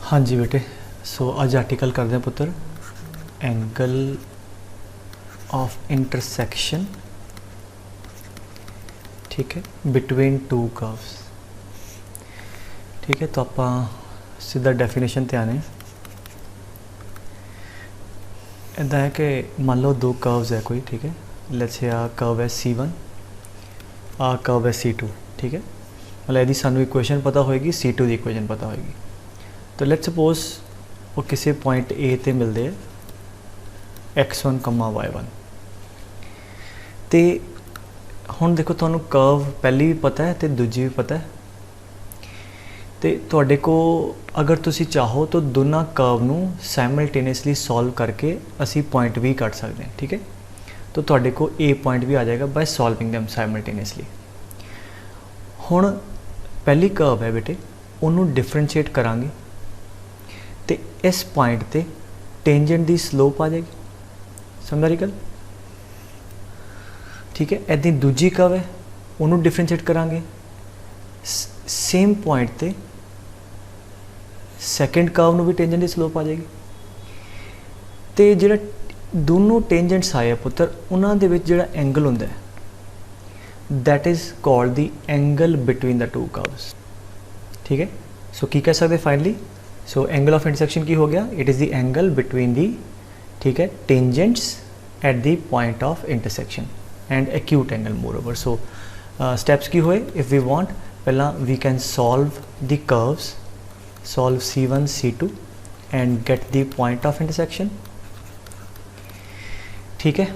हाँ जी बेटे, सो अज आर्टिकल करते हैं पुत्र एंगल ऑफ इंटरसेक्शन, ठीक है, बिटवीन टू कर्व्स। ठीक है, तो आप सीधा डेफिनेशन ते आने। इदा है कि मान लो दो कर्व्स है कोई, ठीक है, लेट्स से आ कर्व है C1, आ कर्व है C2, ठीक है। मतलब यदि सानू इक्वेशन पता होएगी, C2 की इक्वेशन पता होएगी, तो लेट्स सपोज वो किसी पॉइंट A ते मिलते हैं x1, y1। तो हुण देखो तुहानू कर्व पहली भी पता है तो दूजी भी पता है, तो तुहाडे को अगर तुसी चाहो तो दोनों कर्व नू साइमल्टेनियसली सॉल्व करके असी पॉइंट भी कट सकते हैं। ठीक है, तो तुहाडे को A पॉइंट भी आ जाएगा बाय सॉल्विंग दैम साइमल्टेनियसली। हुण पहली कर्व है बेटे, उन्होंने डिफरेंशिएट करांगे तो इस पॉइंट ते टेंजेंट की स्लोप आ जाएगी। समझ रही गल? ठीक है, ऐदी दूजी कर्व है, उन्होंने डिफरेंशिएट करांगे, सेम पॉइंट ते सैकेंड कर्व नू भी टेंजेंट की स्लोप आ जाएगी। तो जिहड़ा दोनों टेंजेंट्स आए पुत्र, उन्हां दे विच जिहड़ा एंगल हुंदा है that is called the angle between the two curves. ठीक है, सो की कह सकते finally, so angle of intersection की हो गया, it is the angle between the, ठीक है, tangents at the point of intersection and acute angle moreover. So steps की हुए, इफ वी वांट, पहला we can solve the curves, solve C1 C2 and get the point of intersection. ठीक है,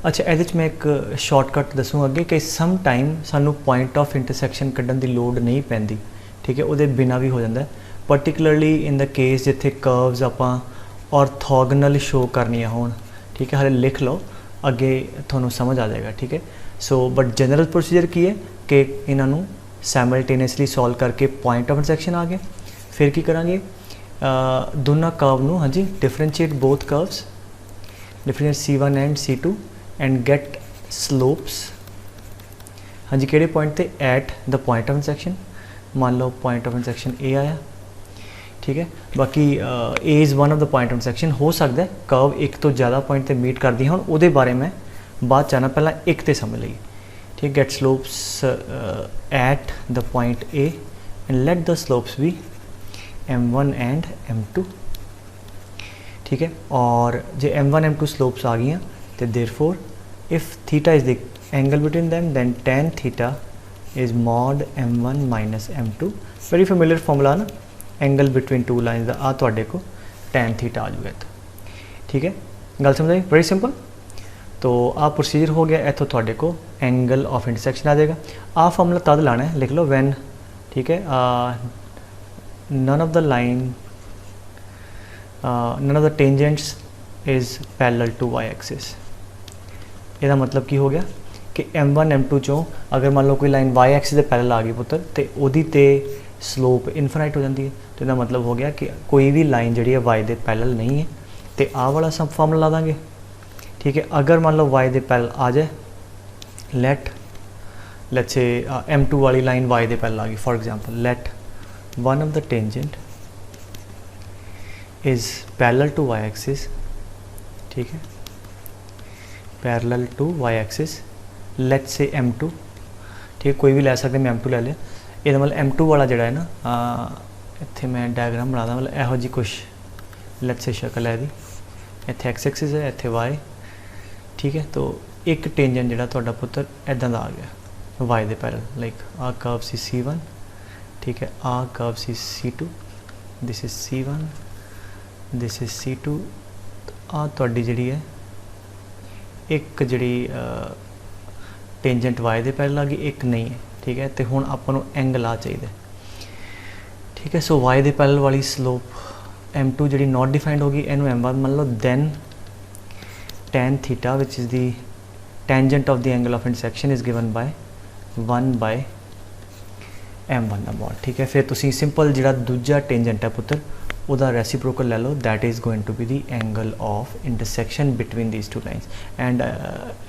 अच्छा ये मैं एक शॉर्टकट दसूँ अगे कि सम टाइम सानू पॉइंट ऑफ इंटरसेक्शन कड्ढन की लोड़ नहीं पैंदी। ठीक है, वो बिना भी हो जाता है, पर्टिकुलरली इन द केस जिथे कर्व्स आपां ऑर्थोगनल शो करनियां होण। ठीक है, हाले लिख लो, अगे थोनों समझ आ जाएगा। ठीक है, सो बट जनरल प्रोसीजर की है कि इन्हों सैमल्टेनियसली सॉल्व करके पॉइंट ऑफ इंटरसेक्शन आ गए, फिर की करांगे दोनों कर्व नू, हाँ जी, differentiate both curves, differentiate C1 and C2 and get slopes. हाँ जी, किहड़े पॉइंट ते? At the point of intersection. मान लो पॉइंट ऑफ इंटरसेक्शन A आया। ठीक है, बाकी A is one of the point of intersection. हो सकता है कर्व एक तो ज़्यादा पॉइंट ते मीट कर दी, हुण उहदे बारे में बाद चाहना, पहला एक ते समझ लईए। ठीक, get slopes at the point A and let the slopes be M1 and M2। ठीक है, और जो M1 M2 स्लोप्स आ गई तो therefore if theta is the angle between them then tan theta is mod M1 minus M2। Very familiar formula ना, angle between two lines आ तुहाडे को tan थीटा आ जाएगा। तो ठीक है, गल समझ आई? Very simple. तो आ प्रोसीजर हो गया, इतों तुहाडे को एंगल ऑफ इंटरसेक्शन आ जाएगा। आ फॉर्मूला तद लाना है, लिख लो वैन, ठीक है, none of the line, none of the tangents is parallel to y axis. ਇਹਦਾ मतलब की हो गया कि M1 M2 चों अगर मान लो कोई लाइन y एक्सिस के पैरेलल आ गई पुत्र, तो ਉਹਦੀ ते स्लोप इनफिनाइट हो जाती है। तो इसका मतलब हो गया कि कोई भी लाइन जी है y के पैरेलल नहीं है, तो आ वाला सब फॉर्मूला ला देंगे। ठीक है, अगर मान लो y के पैरेलल आ जाए, लेट्स से M2 वाली लाइन y के पैरेलल आ गई, for example let one of the tangent is parallel to y axis. ठीक है, parallel to y axis, let's say M2। ठीक है, कोई भी ले सकते, मैं M2 ले लिया। ये मतलब M2 वाला जोड़ा है ना, इतने मैं डायग्राम बना दा, मतलब यहो जी कुछ लेट्स से शक्ल है, इतने x एक्सिस है, इतने y। ठीक है, तो एक टेंजेंट जोड़ा तुहाडा पुत्र इदां दा आ गया y दे पैरेलल, लाइक आ कर्व सी C1। ठीक है, आ curve C C2, this is C1, this is C2। आ तुहाडी जिहड़ी है एक जी टेंजेंट वाई दे पैरेलल आ गई, एक नहीं है। ठीक है, तो हुण आपां नूं एंगल आ चाहिए। ठीक है, सो वाई दे पैरेलल वाली स्लोप M2 जी नॉट डिफाइंड होगी, इनू M1 मान लो, then tan theta which is the tangent of the angle of intersection is given by 1/M1 the mod. ठीक है, फिर तुसीं सिंपल जिहड़ा दूजा टेंजेंट है पुत्र, उदा रेसिप्रोकल ले लो, that is going to be the angle of intersection between these two lines and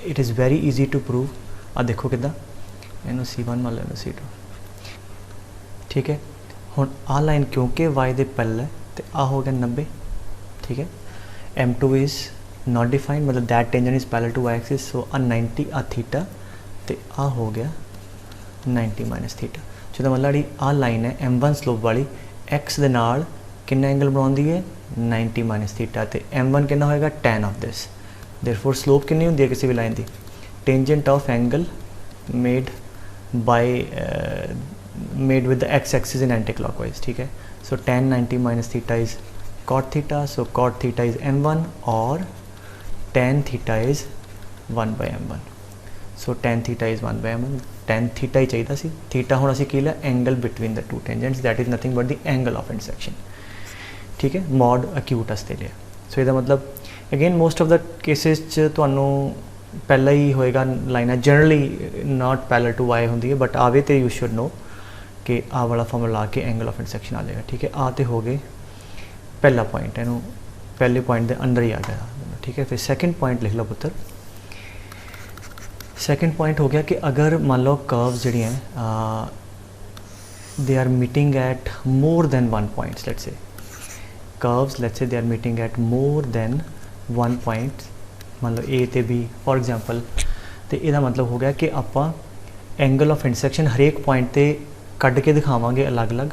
it is very easy to prove. आ देखो किदा, इनू C1 मान लो C2। ठीक है, हुण आ लाइन क्योंकि y दे पैरेलल है तो आ हो गया 90, ठीक है। M2 इज़ नॉट डिफाइंड, मतलब that tangent is parallel to y axis, so आ 90 आ थीटा, तो आ हो गया 90 माइनस थीटा। जो मतलब जी आ लाइन है M1 स्लोप वाली एक्स दे नाल कितना एंगल बनाती है 90 माइनस थीटा, तो M1 कितना होएगा tan of this. Therefore slope कितनी होंदी है किसी भी लाइन की, tangent of angle made with the x axis in anticlockwise, ठीक है। So tan 90 minus theta is cot theta, so cot theta is M1 और tan theta is 1 by M1, so tan theta is 1 by M1, tan theta ही चाहिए सी, theta हुण असीं की लिया angle between the two tangents, that is nothing but the angle of intersection, ठीक है, मॉड अक्यूट वास्ते लिया। सो इसका मतलब again most of the cases च तुहानूं पहला ही होएगा line generally not parallel to y होंदी है, बट आवे तो यू शुड नो कि आ वाला फॉर्मूला के एंगल ऑफ इंटरसेक्शन आ जाएगा, ठीक है। आ तो हो गए पहला पॉइंट, इनू पहले पॉइंट के अंदर ही आ गया, ठीक है। फिर सैकेंड पॉइंट लिख लो पुत्र। सैकेंड पॉइंट हो गया कि अगर मान लो कर्व्स जी हैं they are meeting at more than one points, let's say curves let's say they are meeting at more than one point, मान लो ए ते बी फॉर एग्जाम्पल, तो यदा मतलब हो गया कि आप एंगल ऑफ इंटरसेक्शन हरेक पॉइंट ते कढ़ के दिखावांगे अलग अलग,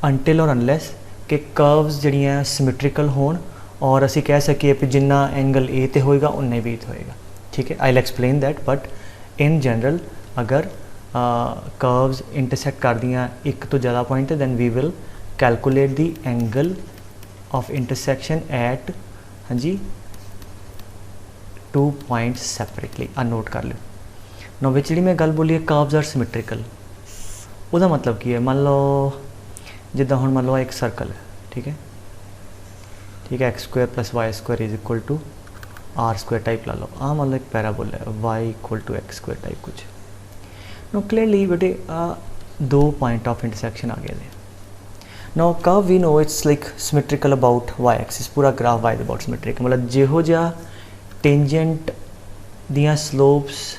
अनटिल और अनलैस कि कर्व्स जड़ियाँ सिमेट्रिकल होण और असी कह सकिए कि जिन्ना एंगल ए ते होएगा उन्ने बी ते होएगा, ठीक है। I will explain that, but in general अगर कर्व्स इंटरसेक्ट कर दियाँ एक तो ज़्यादा पॉइंट है, then we will calculate the angle of intersection at, हाँ जी, 2 पॉइंट्स सैपरेटली, आ नोट कर लो। नो विच जी मैं गल बोली है कर्व्स आर सिमेट्रिकल, उसका मतलब की है, मान लो जिदा हुण मान लो एक सर्कल है, ठीक है, ठीक है, x² + y² is equal to r² type ला लो, मान लो एक पैराबोल है y = x² टाइप कुछ। नो क्लियरली बेटे दो पॉइंट ऑफ इंटरसेक्शन आ गए। No curve we know it's like symmetrical about y axis, पूरा ग्राफ y अबाउट सिमेट्रिकल, मतलब जिहो जिहा टेंजेंट दियां स्लोप्स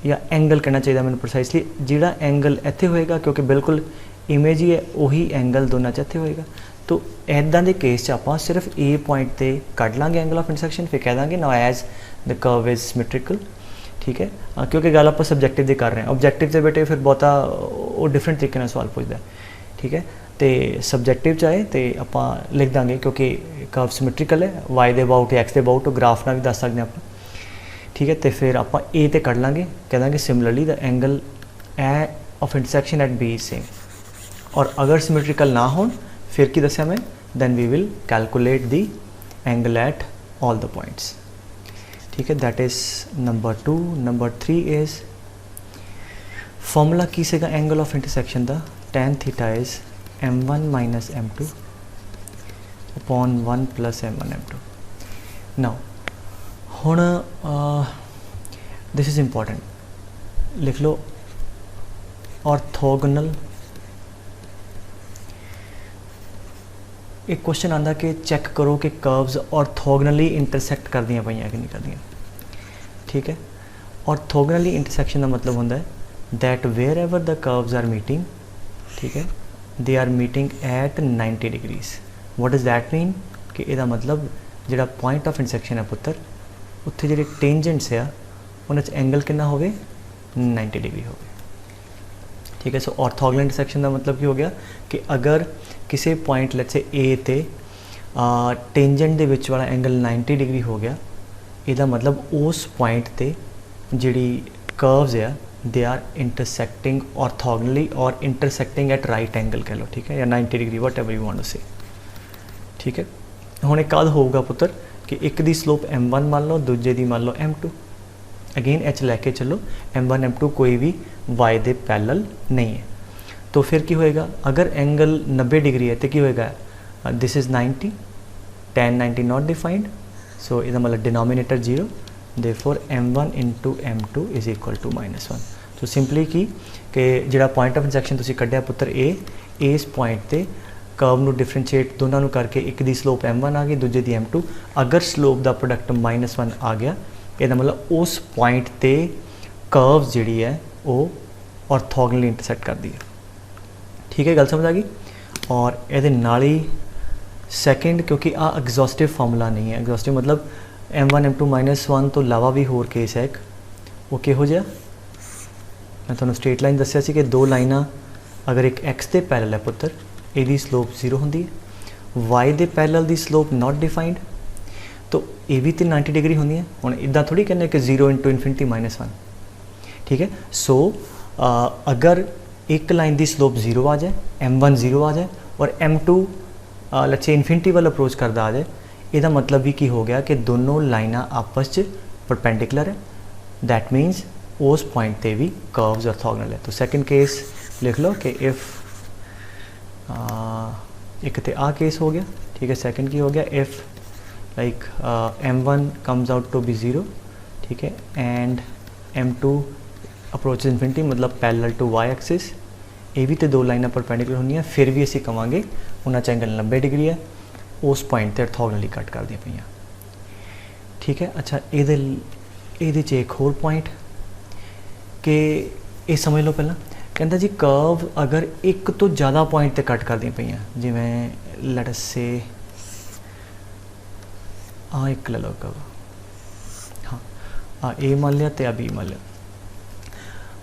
या एंगल कहना चाहिए मैंने प्रिसाइसली, जिहड़ा एंगल इत्थे होएगा क्योंकि बिल्कुल इमेज ही है वही एंगल दोनों च इत्थे होएगा, तो इदां दे केस च आपां सिर्फ ए पॉइंट ते कढ लांगे एंगल ऑफ इंटरसेक्शन, फिर कह दांगे now as the curve is symmetrical, ठीक है। क्योंकि गल आप सबजैक्टिव की कर रहे हैं, ऑब्जैक्टिव से बेटे फिर बहुता वो डिफरेंट तरीके नाल सवाल पूछता है, ठीक है। तो सबजैक्टिव चाहे तो आप लिख देंगे क्योंकि कर्व सिमेट्रिकल है, वाई के अबाउट एक्स के अबाउट ग्राफ ना भी दस सकते आप, ठीक है। तो फिर आप ए तो कढ़ लाँगे, कह देंगे similarly the angle A of intersection at B is same, और अगर सिमेट्रिकल ना हो फिर की दसिया मैं, then we will calculate the angle at all the points, ठीक है। That is number 2। Number 3 is formula की सेगा एंगल ऑफ इंटरसेक्शन का, tan theta is m1 minus m2 upon 1 + m1 m2। Now हुण दिस इज़ इंपॉर्टेंट, लिख लो orthogonal. एक question आता कि चेक करो कि कर्व्स ऑर्थोगोनली इंटरसेक्ट कर दियाँ पाइयां कि नहीं कर दियाँ, ठीक है। ऑर्थोगोनली इंटरसेक्शन का मतलब होता है that wherever the curves are meeting, ठीक है, they are meeting at 90 degrees. What is that mean कि यदा मतलब जो पॉइंट ऑफ इंटरसेक्शन है पुत्र उत्थे जो टेंजेंट्स आ उन्हें एंगल कितना हो 90 डिग्री हो, ठीक है। सो ऑर्थोगोनल इंटरसेक्शन का मतलब की हो गया कि अगर किसी पॉइंट लेट्स से ए ते टेंजेंट दे विच वाला एंगल 90 डिग्री हो गया, इसका मतलब उस पॉइंट ते जिहड़ी कर्व्स आ दे आर इंटरसेक्टिंग ऑर्थोगोनली और इंटरसेक्टिंग एट राइट एंगल कह लो, ठीक है, या 90 degree whatever you want to say, ठीक है। हुण एक कद होगा पुत्र कि एक दी स्लोप m1 मान लो, दूजे दी मान लो m2, अगेन एच लैके चलो m1 m2 कोई भी y दे पैरेलल नहीं है, तो फिर की होएगा अगर एंगल 90 डिग्री है तो की होएगा, this is 90, tan 90 not defined, so इसका मतलब denominator 0, therefore m1 * m2 is equal to -1। तो सिंपली की कि जिहड़ा पॉइंट ऑफ इंटरसेक्शन तुसीं कढ़िया पुत्र ए, इस पॉइंट ते कर्व नू डिफरेंशिएट दोनों नू करके एक दी स्लोप m1 आ गई, दूजे दी m2, अगर स्लोप का प्रोडक्ट -1 आ गया इसका मतलब उस पॉइंट ते कर्व्स जिहड़ी है वो ऑर्थोगोनली इंटरसेक्ट कर दी है, ठीक है। गल समझ आ गई। और ये नाल ही सैकेंड, क्योंकि आ एग्जॉस्टिव फार्मूला नहीं है, एग्जॉस्टिव मतलब M1 M2 -1 तो इलावा भी होर केस है एक, वो किहो जिहा मैं तुहानूं स्ट्रेट लाइन दस्सिया सी कि दो लाइनां अगर एक एक्स दे पैरल है पुत्तर, इहदी स्लोप 0 होंदी है, why they parallel the slope not defined, तो ये भी तो 90 डिग्री होंदी है। हुण इदां थोड़ी कहने कि 0 × इनफिनिटी -1, ठीक है। सो अगर एक लाइन की स्लोप 0 आ जाए, M1 0 आ जाए और M2 लच्छे इनफिनिटी वाल अप्रोच करता आ जाए, यदा मतलब भी की हो गया कि दोनों लाइनां आपस में परपेंडिकुलर है, दैट मीनस उस पॉइंट पे भी कर्व्स ऑर्थोगोनल है। तो सैकेंड केस लिख लो कि इफ़ एक तो आ केस हो गया, ठीक है। सैकेंड की हो गया if like M1 comes out to be 0, ठीक है, एंड M2 अप्रोच इनफिनिटी मतलब पैरेलल टू वाई एक्सिस, ये भी तो दो लाइनां परपेंडिकुलर होंगी, फिर भी असी कहांगे उन्होंने एंगल 90 डिग्री है, उस पॉइंट ते ऑर्थोगोनली कट कर दी पई, ठीक है। अच्छा ये एक होर पॉइंट कि ये समझ लो पहला, कहता जी कर्व अगर एक तो ज़्यादा पॉइंट ते कट कर दी पई, जिमें लेट अस से एक ले लो कर्व, हाँ ए मान लिया तो बी मान लिया।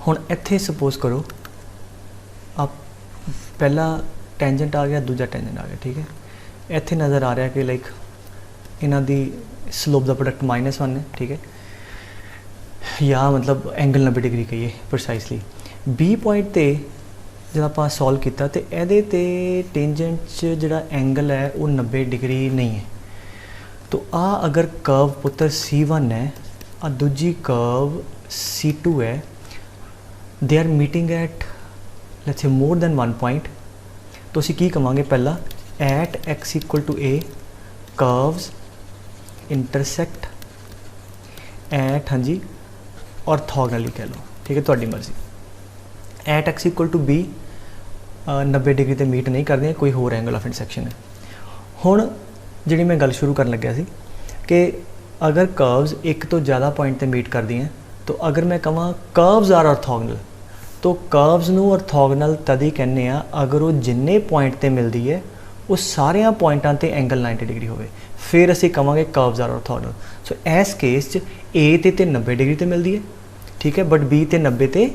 हुण इत्थे सपोज करो आप पहला टेंजेंट आ गया, दूजा टेंजेंट आ गया, ठीक है। इत्थे नज़र आ रहा है कि लाइक इन्हां दी स्लोप दा प्रोडक्ट -1 है, ठीक है, या मतलब एंगल 90 डिग्री कहिए प्रिसाइसली। बी पॉइंट ते जब आप सॉल्व किया तो ये टेंजेंट च जिहड़ा एंगल है वो 90 डिग्री नहीं है। तो आ अगर कर्व पुत्र C1 है, आ दूजी कर्व C2 है, they are meeting at let's say more then 1 point, तो असीं की कहांगे पहला at x = a curves intersect at, हाँ जी, ऑर्थोगोनली कह लो, ठीक है, तुहाडी मर्जी। एट x = b 90 डिग्री ते मीट नहीं करदियां, कोई होर एंगल ऑफ इंटरसैक्शन है। हुण जिहड़ी मैं गल शुरू करन लग्या सी कि अगर कर्व्स एक तो ज़्यादा पॉइंट ते मीट करदी हैं, तो अगर मैं कहां कर्व्स आर ऑर्थोगोनल, तो कर्व्स नूं ऑर्थोगोनल तदी कहने आ अगर वो जिन्ने पॉइंट ते मिलदी है वो सारियां पॉइंटां ते एंगल 90 डिग्री होवे, फिर असीं कहांगे कर्व्स आर ऑर्थोगोनल। सो इस केस च ए ते 90 डिग्री ते मिलदी है, ठीक है, बट बी ते 90 ते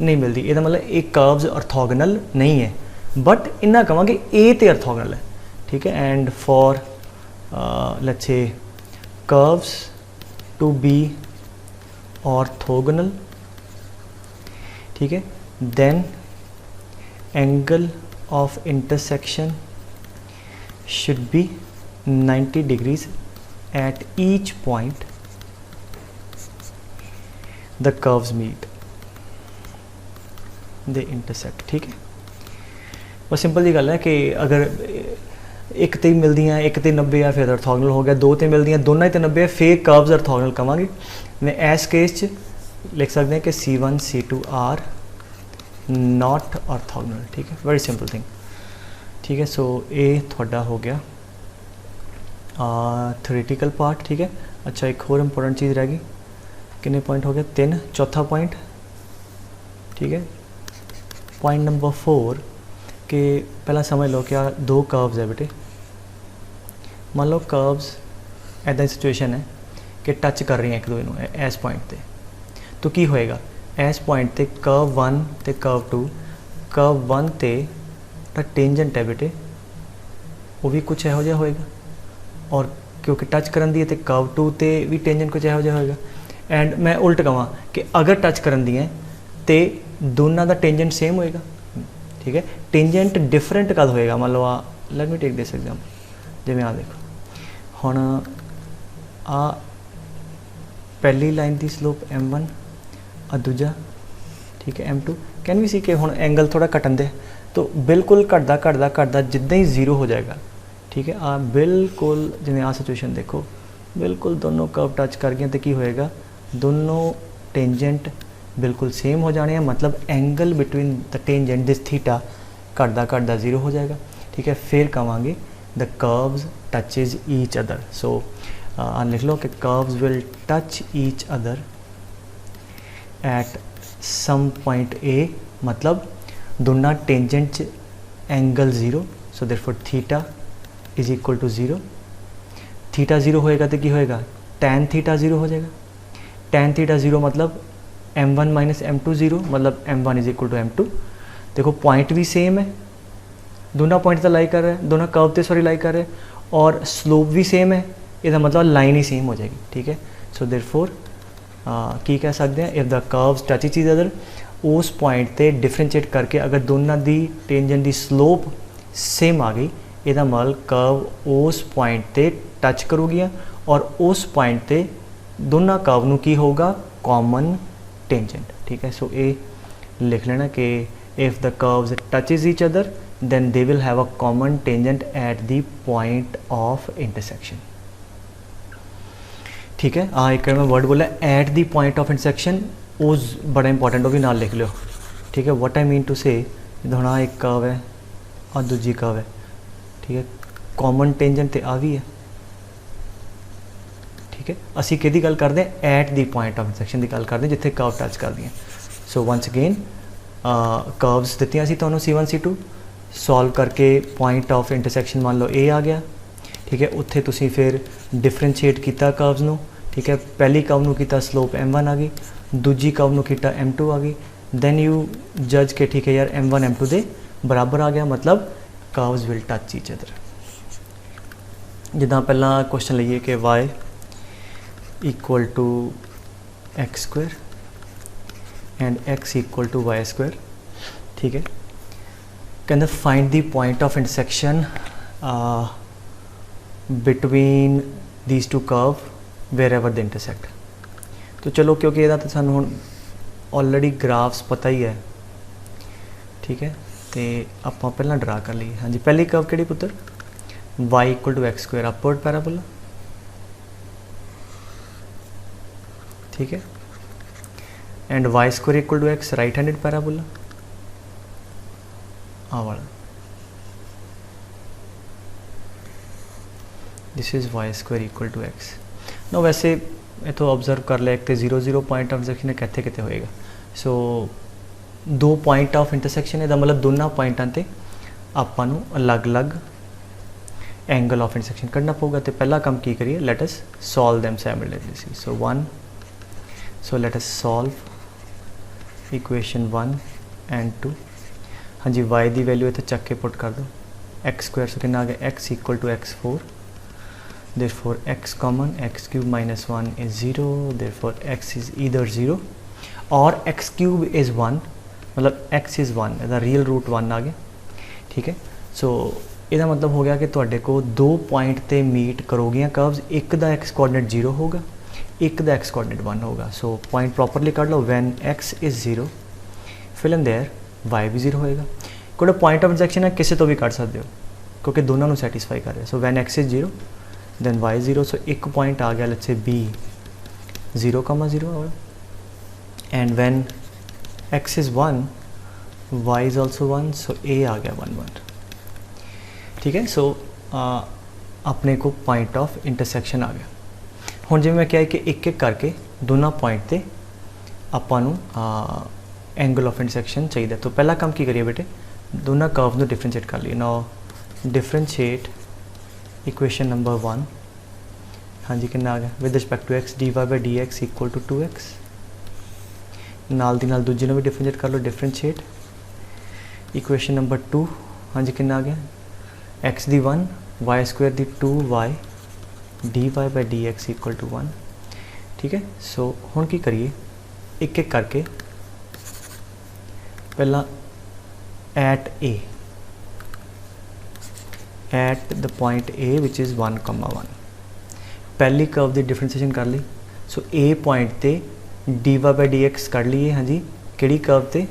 नहीं मिलती, इसका मतलब एक कर्व्स ऑर्थोगोनल नहीं है, बट इन्ना कहांगे ए ते ऑर्थोगोनल है, ठीक है। And for let's say curves to be orthogonal, ठीक है, then angle of intersection should be 90 degrees at each point the curves meet, they intersect, ठीक है। बस सिंपल जी गल है कि अगर एक ते मिलती हैं, एक ते 90 है, फिर ऑर्थोगोनल हो गया, दो ते मिलती हैं, दोनों ते 90 है, फिर कर्व्स ऑर्थोगोनल कहांगे। मैं इस केस च लिख सकते हैं कि C1 C2 are not orthogonal, ठीक है, वेरी सिंपल थिंग, ठीक है। सो ये थोड़ा हो गया थ्योरेटिकल पार्ट, ठीक है। अच्छा एक और इंपॉर्टेंट चीज़ रह गई, कितने पॉइंट हो गए, 3, चौथा पॉइंट, ठीक है। पॉइंट नंबर 4 कि पहला समझ लो क्या दो कर्व्स है बेटे, मान लो कर्व्स ऐदा सिचुएशन है कि टच कर रही हैं एक दूसरे इस पॉइंट पे, तो की होएगा इस पॉइंट पे कर्व 1 ते कर्व 1 ते टेंजेंट है बेटे वो भी कुछ इहो जिहा होएगा, और क्योंकि टच करन दी है तो कर्व 2 ते भी टेंजेंट कुछ इहो जिहा होएगा। एंड मैं उल्ट कहां कि अगर टच करन दी है तो दोनों का टेंजेंट सेम होएगा, ठीक है। टेंजेंट डिफरेंट कद होएगा, मान लो let me take this example, जिवें आ देखो हुण आ पहली लाइन की स्लोप M1 आ दूजा, ठीक है, M2, कैन भी सी कि हुण एंगल थोड़ा घटन दे, तो बिल्कुल घटदा जिद्दां ही 0 हो जाएगा, ठीक है। आ बिल्कुल जिवें आ सिचुएशन देखो, बिल्कुल दोनों कर्व टच कर गए तो की होएगा, दोनों टेंजेंट बिल्कुल सेम हो जाने हैं, मतलब एंगल बिटवीन द टेंजेंट दिस थीटा घटदा 0 हो जाएगा, ठीक है। फिर कहांगे the curves touches each other, so लिख लो कि curves will touch each other at some point A, मतलब दोनों tangent angle 0, so therefore theta is equal to 0। Theta 0 होएगा तो की होएगा, टैन थीटा 0 हो जाएगा। टैन थीटा 0 मतलब m1 माइनस m2 0, मतलब m1 is equal to m2। देखो पॉइंट भी सेम है, दोनों पॉइंट तो लाई कर रहे हैं, दोनों कर्व ते सॉरी लाई कर रहे हैं, और स्लोप भी सेम है, इसका मतलब लाइन ही सेम हो जाएगी। ठीक है, सो देयरफॉर की कह सकते हैं, if the curves touch each other, उस पॉइंट ते डिफरेंशिएट करके अगर दोनों दी टेंजेंट दी स्लोप सेम आ गई, ਇਹਦਾ मतलब कर्व उस पॉइंट ते टच करूगी और उस पॉइंट ते दोनों कर्व नू की होगा, कॉमन टेंजेंट। ठीक है, सो ये लिख लेना कि if the curves touches each other then they will have a common tangent at the point of intersection। ठीक है, एक मैं वर्ड बोला eight the point of intersection, उस बड़ा इंपॉर्टेंट हो भी नाल लिख लो। ठीक है, व्हाट आई मीन टू से, होना एक कर्व है और दूजी कर्व है। ठीक है, कॉमन टेंजेंट तो आ भी है। ठीक है, असी किहदी गल करते हैं, eight the point of intersection की गल करते हैं जिथे कर्व टच करती हैं। सो वंस अगेन कर्व्स दित्तियां सी तुहानूं C1 C2, सॉल्व करके पॉइंट ऑफ इंटरसेक्शन मान लो ए आ गया। ठीक है, उत्थे तुसी फिर डिफरेंशिएट किया कर्व्स नू। ठीक है, पहली कर्व नू कीता स्लोप m1 आ गई, दूजी कर्व नू कीता m2 आ गई, दैन यू जज के ठीक है यार m1 m2 दे बराबर आ गया, मतलब curves will touch each other. जिदा पहला क्वेश्चन लीए कि y equal to x square and x equal to y square. ठीक है, कहते find the point of intersection between these two curve wherever the intersect. तो चलो क्योंकि ਇਹਦਾ तो सानू हुण ऑलरेडी ग्राफ्स पता ही है। ठीक है, तो आप पहला ड्रा कर लीए। हाँ जी, पहली कर्व किहड़ी पुत्र, y equal to x square upward parabola. ठीक है, and y square equal to x right handed parabola, आ वाला। This is y square equal to x. No वैसे इतों ऑब्जर्व कर लिया, एक तो 0 0 पॉइंट ऑफ इंटरसेक्शन कितने कितने होएगा। सो दो पॉइंट ऑफ इंटरसेक्शन है, मतलब दोनों पॉइंटां ते आपां नूं अलग अलग एंगल ऑफ इंटरसेक्शन कढ़ना पऊगा। तो पहला काम की करिए, late us solve them simultaneously. So one, so let us solve equation 1 and 2। हाँ जी, y की वैल्यू इतने चक के पुट कर दो, एक्स स्क्वायर सो कितना आ गया, x equal to x4, therefore x common, x cube minus 1 is 0, therefore x is either 0 और x क्यूब इज़ 1, मतलब x इज़ 1, इसका रियल रूट 1 आ गया। ठीक है, सो इसका मतलब हो गया कि तुहाडे को दो पॉइंट ते मीट करोगियां कर्व्स, एक दा x कोऑर्डिनेट 0 होगा, एक दा x कोऑर्डिनेट 1 होगा। सो पॉइंट प्रॉपरली कट लो, when x is 0 fill in there y भी 0 होएगा। कोई पॉइंट ऑफ इंटरसेक्शन है किसी तो भी कट सकते हो क्योंकि दोनों को सैटिस्फाई कर रहे हैं। So when x is 0 then y 0। So एक पॉइंट आ गया, let's say b 0,0 and when x is 1 y is also 1, so a आ गया 1 1। ठीक है, सो अपने को पॉइंट ऑफ इंटरसेक्शन आ गया। हुण जिवें मैं कहा कि एक एक करके दोनों पॉइंट ते आपां नूं एंगल ऑफ इंटरसेक्शन चाहिए। तो पहला काम की करिए बेटे, दोनों कर्व को डिफरेंशिएट कर लिए। Now differentiate equation number 1। हाँ जी, कितना आ गया, with respect to x dy by d x equal to 2x। नाल दी नाल दूजी भी डिफरेंशिएट कर लो, डिफरेंशिएट इक्वेशन नंबर 2। हाँ जी, कितना आ गया, x दी 1 y स्क्वेयर दी 2y dy by d x equal to 1। ठीक है, सो हुण की करिए, एक एक करके पहला at the point A which is 1,1 पहली कर्व की डिफरेंशिएशन कर ली। सो ए पॉइंट ते d y by d x कर लीए। हाँ जी, किहड़ी कर्व ते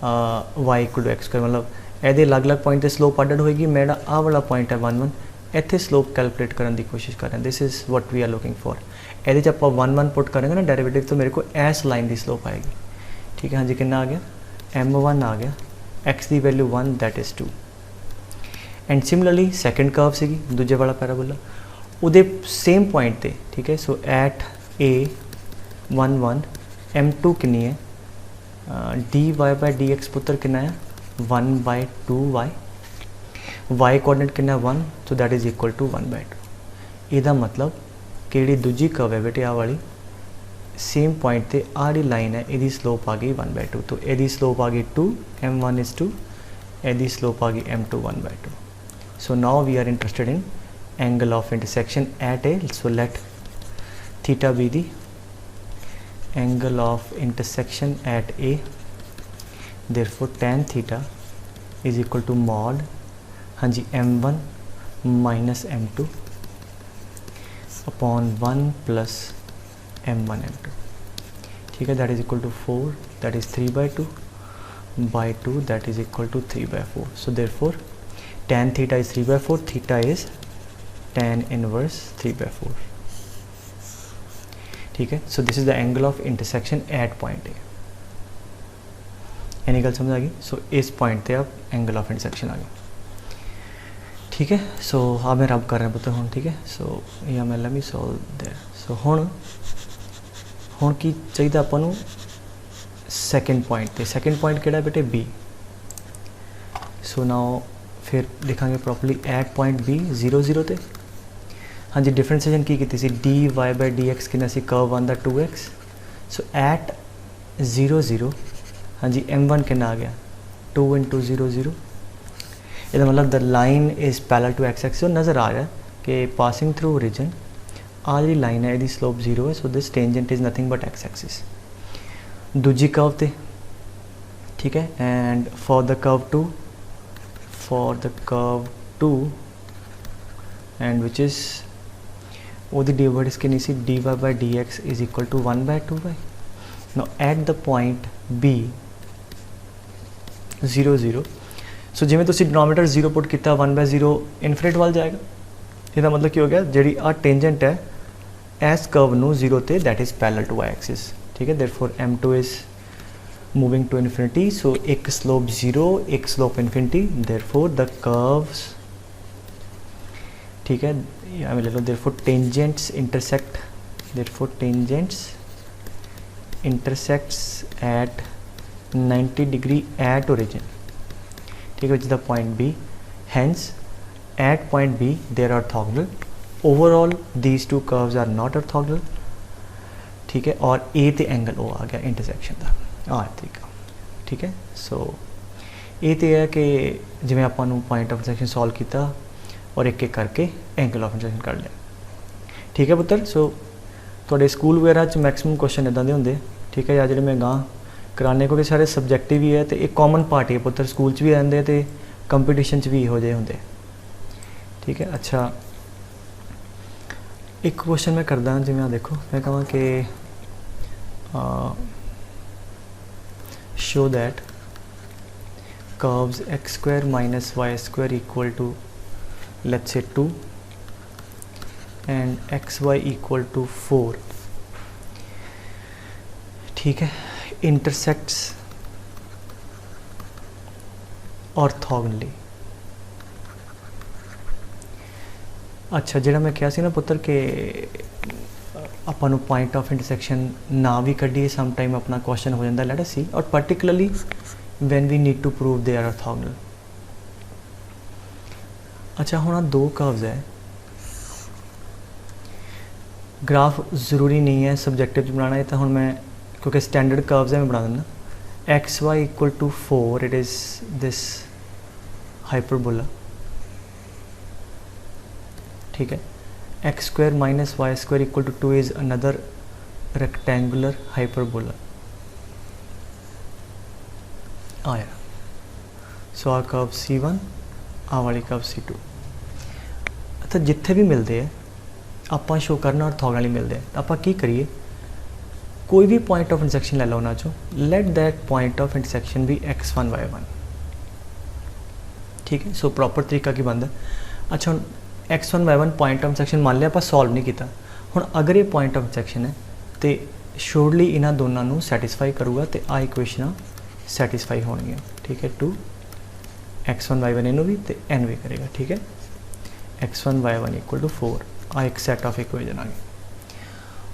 वाई इक्वल टू एक्स कर, मतलब ये अलग अलग पॉइंट ते स्लोप अड होएगी। मेरा आ वाला पॉइंट है 1 1, इत्थे स्लोप कैलकुलेट करने की कोशिश कर रहे हैं। This is what we are looking for. ये आप 1 1 पुट करेंगे ना डेरिवेटिव, तो मेरे को इस लाइन की स्लोप आएगी। ठीक है, हाँ जी, कितना आ गया, m1 आ गया, x की value 1 that is 2। And similarly second curve C दूजे वाला पैराबोला उदे सेम पॉइंट ते। ठीक है, सो एट a 1 1 m2 कितनी है, dy बाई डी एक्स पुत्र कितना है 1/2y। वाई कोऑर्डिनेट कितना 1, so that is equal to 1/2। ਇਹਦਾ मतलब कि जी दूजी कर्व है बेटे आ वाली सेम पॉइंट ते आ जी लाइन है यदी स्लोप आ गई 1/2, तो यदी स्लोप आ गई 2, m1 is 2, यदी स्लोप आ गई m2 1/2। So now we are interested in angle of intersection at A, so let theta be the angle of intersection at A, therefore tan theta is equal to mod हाँ जी m1 minus m2 upon 1 plus m1 m2, ठीक है, that is equal to 4, that is 3/2 by 2, that is equal to 3/4। so therefore tan theta is 3/4, theta is tan inverse 3/4, ठीक है। so this is the angle of intersection at point A। यानी गल समझ आ गई। सो इस पॉइंट पे आप एंगल ऑफ इंटरसेक्शन आ गई, ठीक है। सो हाँ मैं रब कर रहा पुत्र हूँ, ठीक है। सो या मैं लेट मी सॉल्व देयर। सो हुण की चाहिए आपां नूं सैकेंड पॉइंट पे, सैकेंड पॉइंट किहड़ा बेटे बी। सो नाउ फिर लिखांगे प्रॉपरली एट पॉइंट बी 0 0 ते। हाँ जी डिफरेंशिएशन की कीती सी dy/dx कितना सी कर्व आंदा 2x। सो एट 0 0 हाँ जी m1 कितना आ गया 2 × 0 0। इसका मतलब the line is parallel to x axis. नज़र आ रहा है कि पासिंग थ्रू ओरिजिन आ जी लाइन है यदि स्लोप 0 है, so this tangent is nothing but x axis. दूजी कर्व ते, ठीक है। And for the curve 2 and which is ओदी डिवाइड कितनी सी dy/dx is equal to 1/2। Now at the point b 0 0, सो जिवें तुसीं डिनोमीनेटर 0 पुट किया 1/0 इनफिनिट वाल जाएगा। इसका मतलब की हो गया जी आ टेंजेंट है एस कर्व नू 0 ते that is parallel to y axis, ठीक है। Therefore m2 is moving to infinity. So एक स्लोप 0 एक slope infinity, therefore the curves, ठीक है, या ले लो therefore tangents intersect, therefore tangents intersects at 90 degree at origin, ठीक है, which is the point B. Hence at point B there are orthogonal. Overall these two curves are not orthogonal, ठीक है। और ए ते एंगल ओ आ गया intersection का आ तरीका, ठीक है। सो ये तो है कि जिवें आपां नूं पॉइंट ऑफ इंटरसेक्शन सॉल्व किया और एक एक करके एंगल ऑफ इंटरसेक्शन कर लिया, ठीक है पुत्र। सो तुहाडे स्कूल वगैरह च मैक्सिमम क्वेश्चन इदां दे हुंदे, ठीक है, या जिहड़े मैं गां कराने क्योंकि सारे सबजैक्टिव ही है तो एक कॉमन पार्ट है पुत्र, स्कूल च भी आंदे ते कंपीटिशन च भी इहो जिहे हुंदे, ठीक है। अच्छा एक क्वेश्चन मैं करदा जिवें आ देखो, मैं कहां कि show that curves x² minus y² equal to let's say 2 and xy equal to 4, ठीक है, intersects orthogonally। अच्छा जिहड़ा मैं कहा सी ना पुत्र के ਆਪਾਂ ਨੂੰ पॉइंट ऑफ इंटरसेक्शन ना भी कढ़िए सम टाइम अपना क्वेश्चन हो जाता, लेट अस सी, और particularly when we need to prove they are orthogonal. अच्छा हुण दो कर्व्स है, ग्राफ ज़रूरी नहीं है सबजैक्टिव बनाना, तो हुण मैं क्योंकि स्टैंडर्ड कर्व्स है मैं बना देना। X y equal to 4 it is this hyperbola, ठीक है। x² minus y² equal to 2 is another rectangular hyperbola आया। सो आ कर्व C1 आ वाली कर्व C2। अच्छा जिथे भी मिलते हैं आपां शो करना ऑर्थोगोनली मिलते हैं, आपां की करिए कोई भी पॉइंट ऑफ इंटरसेक्शन ले लो उन्हां चों, let that point of intersection भी x1 y1, ठीक है। सो प्रॉपर तरीका की बनता। अच्छा x1 y1 point of intersection मान लिया आप सॉल्व नहीं किया, हुण अगर ये पॉइंट ऑफ इंटरसेक्शन है तो श्योरली इन्हां दोनों नूं सैटिस्फाई करूगा तो आ इक्वेशन सैटिस्फाई होणगियां, ठीक है। 2 x1 y1 इनू भी तो n भी करेगा, ठीक है। x1 y1 इक्वल टू 4 आ एक सैट ऑफ इक्वेशन आ गई।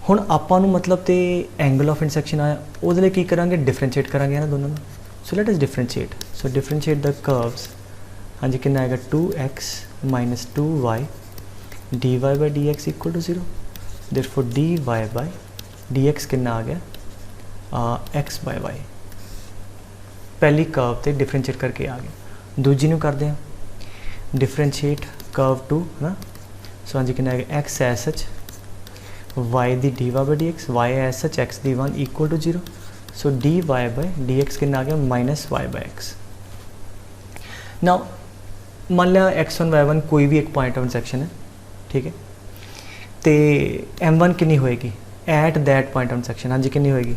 हुण आपां नूं मतलब तो एंगल ऑफ इंटरसेक्शन आया, उहदे लई की करांगे डिफरेंशिएट करांगे इन्हां दोनों नूं। So let us differentiate. So differentiate the curves, हाँ जी कितना आएगा 2x minus 2y dy by d x equal to 0। Therefore dy by dx कितना आ गया x बाई वाई। पहली कर्व ते डिफरेंशिएट करके आ गया। दूजी नूं करते हैं डिफरेंशिएट कर्व टू है ना। सो हाँ जी कितना आएगा x एज सच y दी dy by d x y as such x दी 1 equal to 0। So dy by d x कितना आ गया minus y by x. Now मान लिया x1 y1 कोई भी एक पॉइंट ऑफ इंटरसेक्शन है, ठीक है, तो m1 कितनी होएगी eight that point of intersection. हाँ जी कितनी होएगी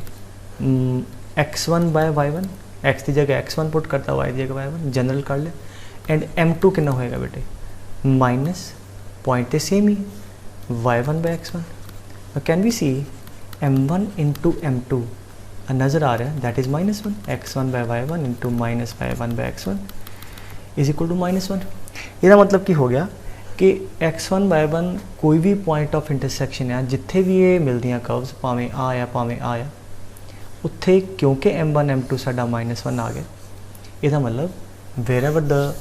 x1 बाय y1, x की जगह x1 पुट करता y की जगह y1 जनरल कर ले। एंड m2 कितना होएगा बेटे माइनस पॉइंट तो सेम ही y1 by x1। Can we see m1 into m2 नज़र आ रहा है that is -1 x1 by y1 into minus y1 by x1 is equal to -1। ਇਹਦਾ मतलब की हो गया कि x1 y1 कोई भी पॉइंट ऑफ इंटरसेक्शन है जिथे भी ये मिलदियाँ कर्व्स भावें आ उत्थे क्योंकि m1 m2 साडा -1 आ गया। इसका मतलब wherever the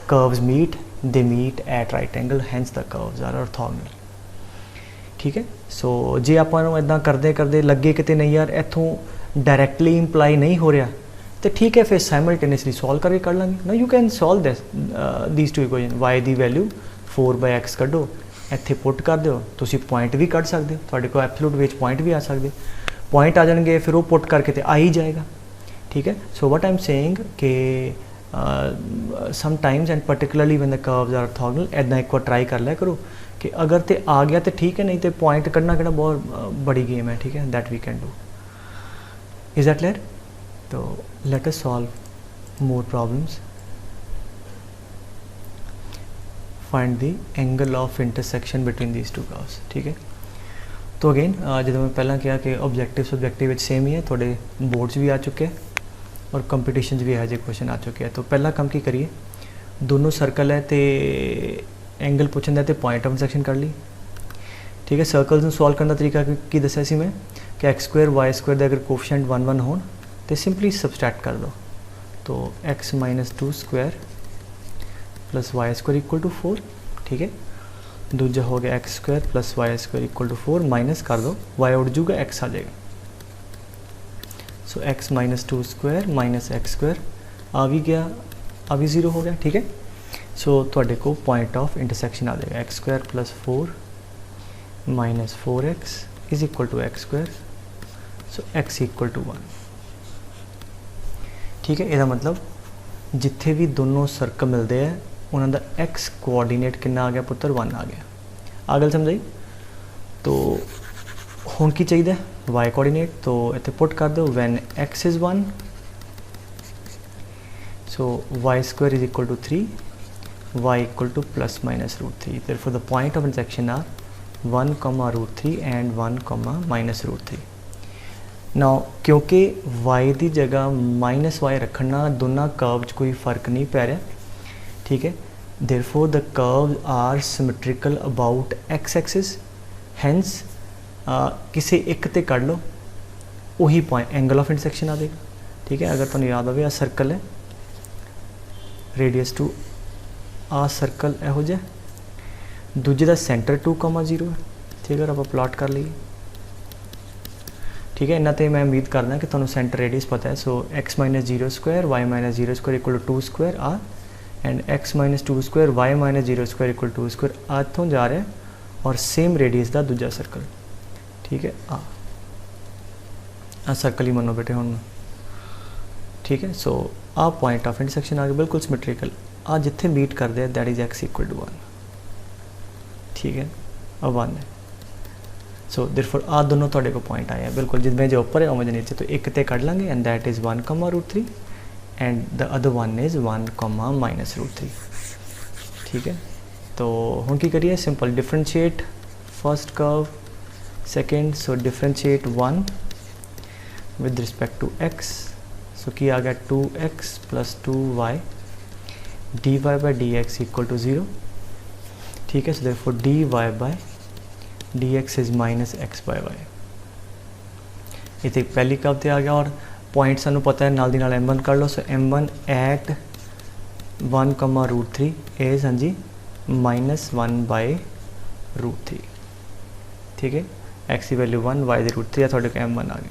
curves meet they meet at right angle hence the curves are orthogonal. ठीक है। सो जे आपां नूं इदां करदे करदे लगे किते नहीं यार इत्थों डायरैक्टली इंप्लाई नहीं हो रहा तो ठीक है, फिर साइमल्टेनियसली सॉल्व करके कर लांगे ना। You can solve this these two equation. y the value 4/x कड्डो इत्थे पुट कर दिओ, तुसीं पॉइंट भी कढ़ सकदे हो, तुहाडे कोल एब्सोल्यूट विच पॉइंट भी आ सकदे, पॉइंट आ जाएंगे फिर वो पुट करके तो आ ही जाएगा। ठीक है। So what I am saying कि sometimes and particularly when the curves are orthogonal इदां एक बार ट्राई कर लिया करो कि अगर तो आ गया तो ठीक है, नहीं तो पॉइंट कढ़ना किहड़ा बहुत बड़ी गेम है। ठीक है, that we can do. Is that clear? तो let us solve more problems. Find the angle of intersection between these two curves. ठीक है। तो अगेन जो मैं पहला कहा कि ऑब्जेक्टिव सब्जेक्टिव सेम ही है, थोड़े बोर्ड्स भी आ चुके हैं और कंपटीशन भी है जो क्वेश्चन आ चुके हैं। तो पहला काम की करिए, दोनों सर्कल है तो एंगल पूछन है तो पॉइंट ऑफ इंटरसेक्शन कर ली। ठीक है। सर्कल्स सॉल्व करने का तरीका की दसिया सी मैं कि x² y² के अगर कोफिशिएंट 1 1 हो तो सिंपली सबस्ट्रैक्ट कर दो। तो x - 2 square plus y² equal to 4। ठीक है। दूजा हो गया x² plus y² equal to 4 minus कर दो, y उड़ जूगा x आ जाएगा। सो x - 2 स्क्वायर माइनस x² आ भी गया, आ भी 0 हो गया। ठीक है। सो थोड़े को पॉइंट ऑफ इंटरसेक्शन आ जाएगा x² plus 4 minus 4x is equal to x²। So x equal to 1। ठीक है। यदा मतलब जिथे भी दोनों सर्कल मिलते हैं उन्होंने एक्स कोऑर्डिनेट कितना आ गया पुत्र 1 आ गया। आ गल समझाई? तो हुण की चाहिए y कोऑर्डिनेट, तो इत्थे पुट कर दो when x is 1 so y² is equal to 3 y equal to plus minus √3। Therefore the point of intersection are 1, √3 and 1, minus √3। Now क्योंकि y की जगह -y रखना दोनों कर्व कोई फर्क नहीं पै रहा। ठीक है। Therefore the curve are symmetrical about x axis, hence किसी एक ते कर लो वही पॉइंट एंगल ऑफ इंटरसेक्शन आ जाएगा। ठीक है। अगर तुहानूं याद आवे आ सर्कल है, रेडियस 2 आ सर्कल इहो जिहा, दूजे का सेंटर 2,0 है। ठीक है। आप प्लॉट कर लीए। ठीक है। इन्ना तो मैं उम्मीद करना कि तुहानूं सेंटर रेडियस पता है। So x - 0 square y - 0 square equal to 2 square आ and x - 2 square y - 0 square equal to 2 square आ इत्थों जा रहा है और सेम रेडियस का दूजा सर्कल। ठीक है। आ सर्कल ही मनो बेटे हुण। ठीक है। सो आ पॉइंट ऑफ इंटरसेक्शन आ गया बिल्कुल सिमेट्रिकल। आ जिथे मीट करते हैं that is x equal to 1। ठीक है। अब 1 है। सो देयरफॉर आ दोनों थोड़े को पॉइंट आए हैं बिल्कुल जितने जो ऊपर है उमें नीचे, तो एक ते कट लेंगे and that is 1, √3 and the other one is 1, minus √3। ठीक है। तो हम की करिए simple differentiate first curve second. So differentiate 1 with respect to x। So की आ गया 2x plus 2y dy by d x equal to 0। ठीक है। So therefore dy by dx is minus x by y. इतने पहली curve ते आ गया और पॉइंट सानू पता है नाल दी नाल m1 कर लो। सो m1 एट 1 कमा रूट 3 इज़ हाँ जी -1/√3, ठीक है। एक्स की वैल्यू 1, वाई दी √3 या थोड़े को m1 आ गया।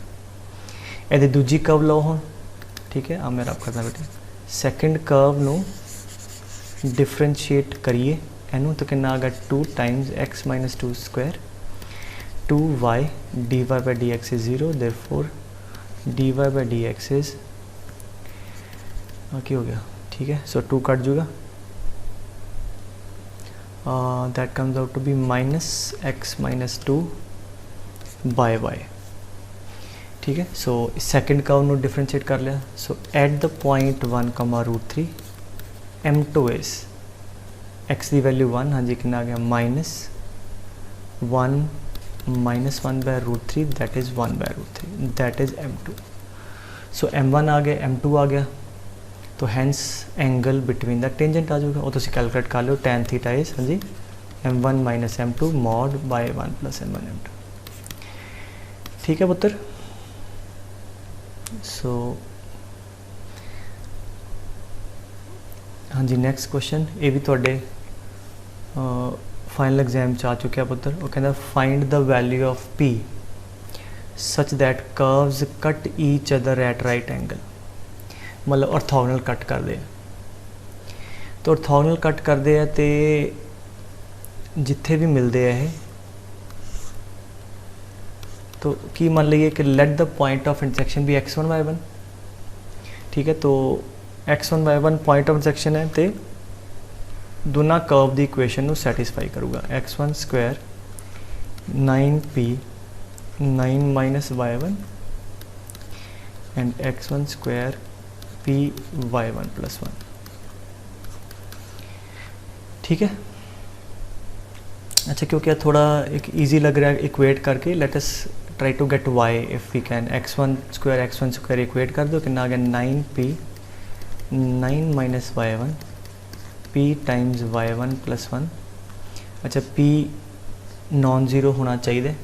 ਇਹਦੀ दूजी कर्व लो ਹੁਣ, ठीक है। आ मैं रब करना बेटे सैकेंड कर्व ਨੂੰ डिफरेंशिएट करिए ਇਹਨੂੰ तो कितना आ गया 2 times x - 2 square 2y dy/dx is 0, therefore dy/dx is क्या हो गया, ठीक है। सो 2 कट जाएगा, that comes out to be -x - 2/y, ठीक है। सो सैकेंड कर्व ਨੂੰ डिफरेंशिएट कर लिया। सो एट द पॉइंट 1 कमा √3 m2 इज x की वैल्यू 1, हाँ जी कितना आ गया -1 -1/√3 that is 1/√3, that is m2। So m1 आ गया, m2 आ गया, तो hence angle between the tangent आ जाएगा। और तुम कैलकुलेट कर लो tan थीटा इज हाँ जी m1 - m2 mod by 1 + m1 m2, ठीक है पुत्र। सो हाँ जी नैक्सट क्वेश्चन, ये भी थोड़े फाइनल एग्जाम च आ चुके पुत्र। वो कहता find the value of p such that curves cut each other eight right angle, मतलब ऑर्थोगोनल कट करते हैं। तो ऑर्थोगोनल कट करते हैं तो जिथे भी मिलते हैं तो की मान लीजिए कि let the point of intersection भी x1 y1, ठीक है। तो x1 y1 point of intersection है तो दोनों कर्व की इक्वेशन को सैटिस्फाई करूँगा। x1 square 9p 9 - y1 and x1 square p y1 + 1, ठीक है। अच्छा क्योंकि थोड़ा एक इजी लग रहा है इक्वेट करके, let us try to get y if we can. x1 square equate कर दो, कितना आ गया 9p 9 - y1 p times y1 + 1। अच्छा p नॉन ज़ीरो होना चाहिए,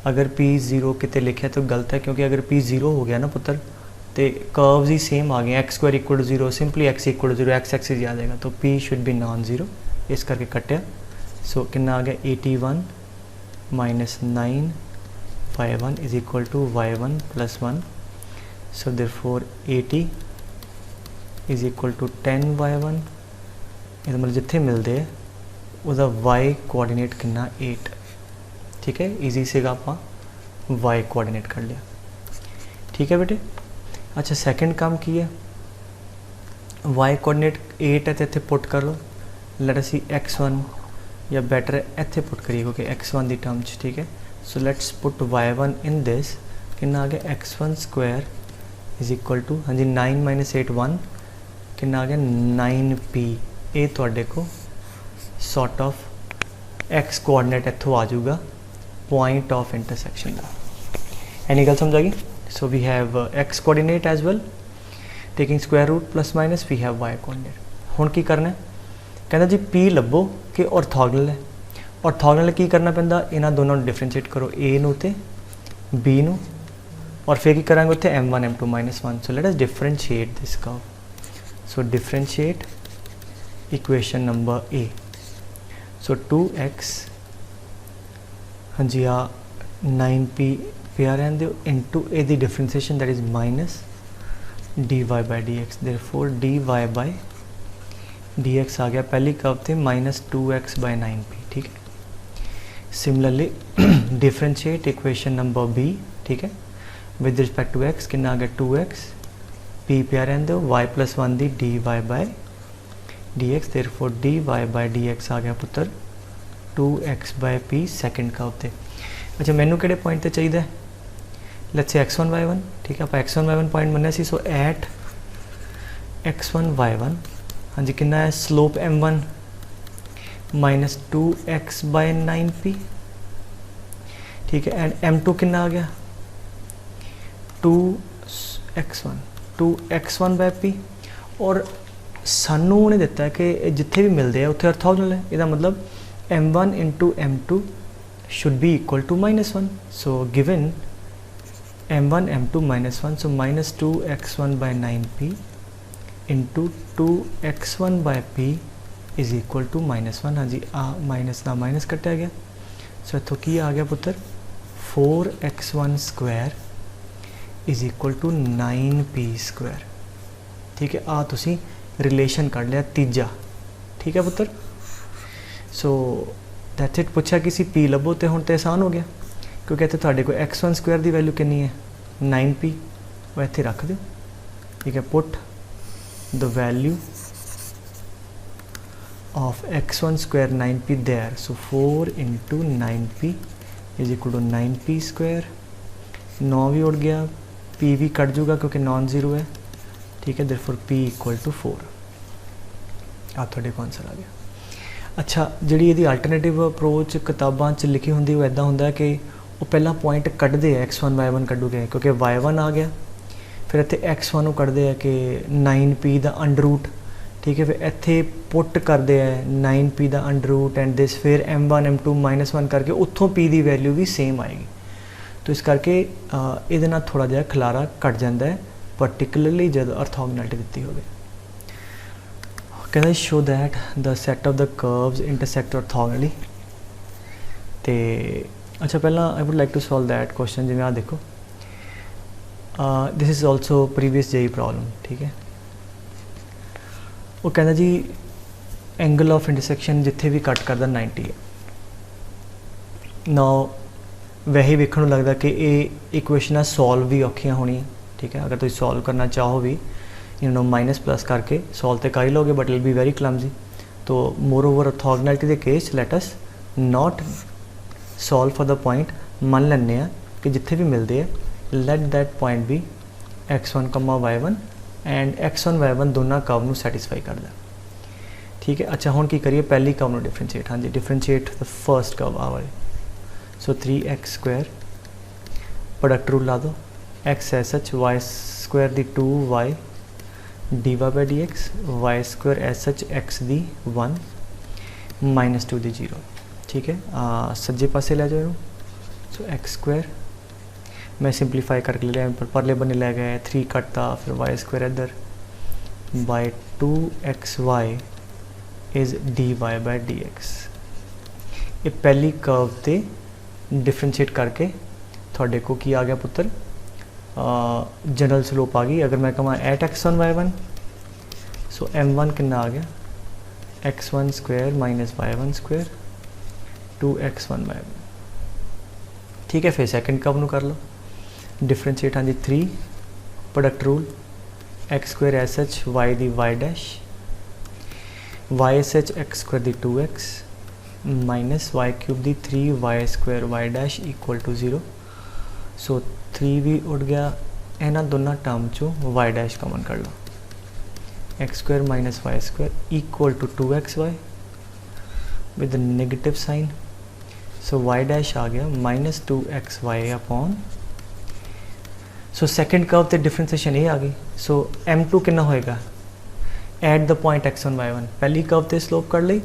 अगर p 0 कितने लिखे तो गलत है, क्योंकि अगर p 0 हो गया ना पुत्र तो कर्व्स ही सेम आ गए, x² = 0, simply x = 0, x axis आ जाएगा, तो p should be non zero, इस करके कटिया। सो कितना आ गया 81 - 9 y1 is equal to y1 + 1। So therefore 80 is equal to 10 y1, ये मतलब जिथे मिलते हैं उसका y कोआर्डिनेट कितना 8, ठीक है। ईजी से आप y कोआर्डिनेट कर लिया, ठीक है बेटे। अच्छा सेकंड काम की है, y कोआर्डिनेट 8 है तो इतने पुट कर लो, लेट अस सी x1 या बैटर इतने पुट करिए क्योंकि x1 की टर्म, ठीक है। So let's put y1 in this, कितना आ गया x1 square is equal to हाँ जी 9 - 8 1, कितना आ गया 9p। ये थोड़े को सॉर्ट ऑफ x कोआर्डिनेट इतों आ जाऊगा पॉइंट ऑफ इंटरसेक्शन का, एनी गल समझ आ गई। So we have x coordinate as well taking square root +- we have y coordinate. हुण की करना, कहता जी p लभो कि ऑर्थोगोनल है। ऑर्थोगोनल की करना पैंदा, इन्हां दोनों डिफरेंशिएट करो a नूं ते b नूं, और फिर की करांगे उत्थे m1 m2 -1। So let us differentiate this curve. So differentiate equation number a। So 2x हाँ जी आ 9p पे रहने दो into A the differentiation that is -dy/dx, therefore dy/dx आ गया पहली कर्व थे -2x/9p, ठीक है। Similarly differentiate equation number b, ठीक है, विद रिस्पेक्ट टू x कितना आ गया 2x p पे रहने दो y + 1 दी dy/dx, देयरफॉर dy/dx आ गया पुत्र 2x/p सेकंड कर्व थे। अच्छा मैनू किहड़े पॉइंट ते चाहिए, लेट्स से x1 y1, ठीक है। आप x1 y1 पॉइंट मन्निया सी, सो एट x1 y1 हाँ जी कितना है स्लोप m1 -2x/9p, ठीक है। एंड m2 कितना आ गया 2x1/p, और सानू उन्हें दिता है कि जिथे भी मिलते हैं उत्थे ऑर्थोगोनल है, इसका मतलब m1 × m2 should be equal to -1। So given m1 m2 -1, so -2x1/9p into 2x1 by p is equal to -1। हाँ जी, आ माइनस ना माइनस कटिया गया। सो इतों की आ गया पुत्र 4x1 square is equal to 9p square. ठीक है, आ तुसी रिलेशन कढ़ लिया तीजा। ठीक है पुत्र, सो दैट्स इट। पूछा कि सी पी लभो तो हुण तो आसान हो गया, क्योंकि इतने तुहाडे कोल x1 स्क्वायर की वैल्यू कितनी है 9p, वो इत्थे रख दो। ठीक है, put the value of x1 square 9p there. So 4 into 9p is equal to 9p square. 9 भी उड़ गया, p भी कट जूगा क्योंकि नॉन जीरो है। ठीक है, देयरफॉर p इक्वल टू 4। आ तुहाडे को आंसर आ गया। अच्छा, जी ये अल्टरनेटिव अप्रोच किताबों च लिखी होंगी वो इदा होंगे कि वो पहला पॉइंट कढ़ते हैं x1 y1 कढ़ूगे, क्योंकि y1 आ गया, फिर इतने x1 कढ़ते हैं कि 9p का अंडर रूट। ठीक है, फिर इतने पुट करते हैं 9p का अंडर रूट एंड दिस, फिर m1 m2 -1 करके उत्थों p की वैल्यू भी सेम आएगी। तो इस करके ये थोड़ा जहा खलारा कट जाता है, पर्टिकुलरली जब ऑर्थोगोनैलिटी दी होगी। कहता show that the set of the curves intersect orthogonally. तो अच्छा, पहला I would like to solve that question. जिवें आ देखो, this is also previous JEE problem. ठीक है, वो कहता जी एंगल ऑफ इंटरसेक्शन जिथे भी कट करता 90 है। नाउ वैसे वेखण नूं लगदा कि ये इक्वेशनां सॉल्व भी औखियां होणियां। ठीक है, अगर तुसीं सॉल्व करना चाहो भी माइनस प्लस करके सॉल्व तो कर ही लोगे, but it be very clumsy. तो मोर ओवर ऑर्थोगोनैलिटी के case let us not solve for the point. मान लैंने कि जिथे भी मिलते हैं लेट दैट पॉइंट भी x1 y1 and x1 y1 दोनों कर्व नूं सैटिस्फाई करदा। ठीक है, अच्छा हुण की करिए, पहली कर्व नूं डिफरेंशिएट। हाँ जी, डिफरेंशिएट द फर्स्ट कर्व आ वाले। So 3x square product rule ला दो, x S H y square दी 2y dy by dx, y square S H x दी 1 -2 दी 0। ठीक है, सज्जे पासे ले जाओ। सो एक्स स्क्वायर मैं सिंपलीफाई करके ले लिया, परले बने ले गए 3 कटता, फिर वाई स्क्वायर इधर by 2xy is dy by dx। ये पहली कर्व ते डिफरेंशिएट करके थोड़े को की आ गया पुत्र, जनरल स्लोप आ गई। अगर मैं कहूँ एट x1 y1, सो m1 कितना आ गया x1 square minus y1 square 2x1 y1। ठीक है, फिर सेकंड कर्व नूं कर लो डिफरेंशिएट। हाँ जी, 3 product rule, x square S H y दी y dash y s H x square दी 2x माइनस वाई क्यूब दी 3y square y dash equal to 0। So 3 भी उड़ गया, इन्होंने दोनों टर्म चो वाई डैश कॉमन कर लो, x square minus y square equal to 2xy with negative sign. So y dash आ गया -2xy upon. So second curve तो डिफरेंशिएशन ये आ गई। सो m2 कितना होएगा eight the point x1 y1। पहली कर्व तो स्लोप कर ली,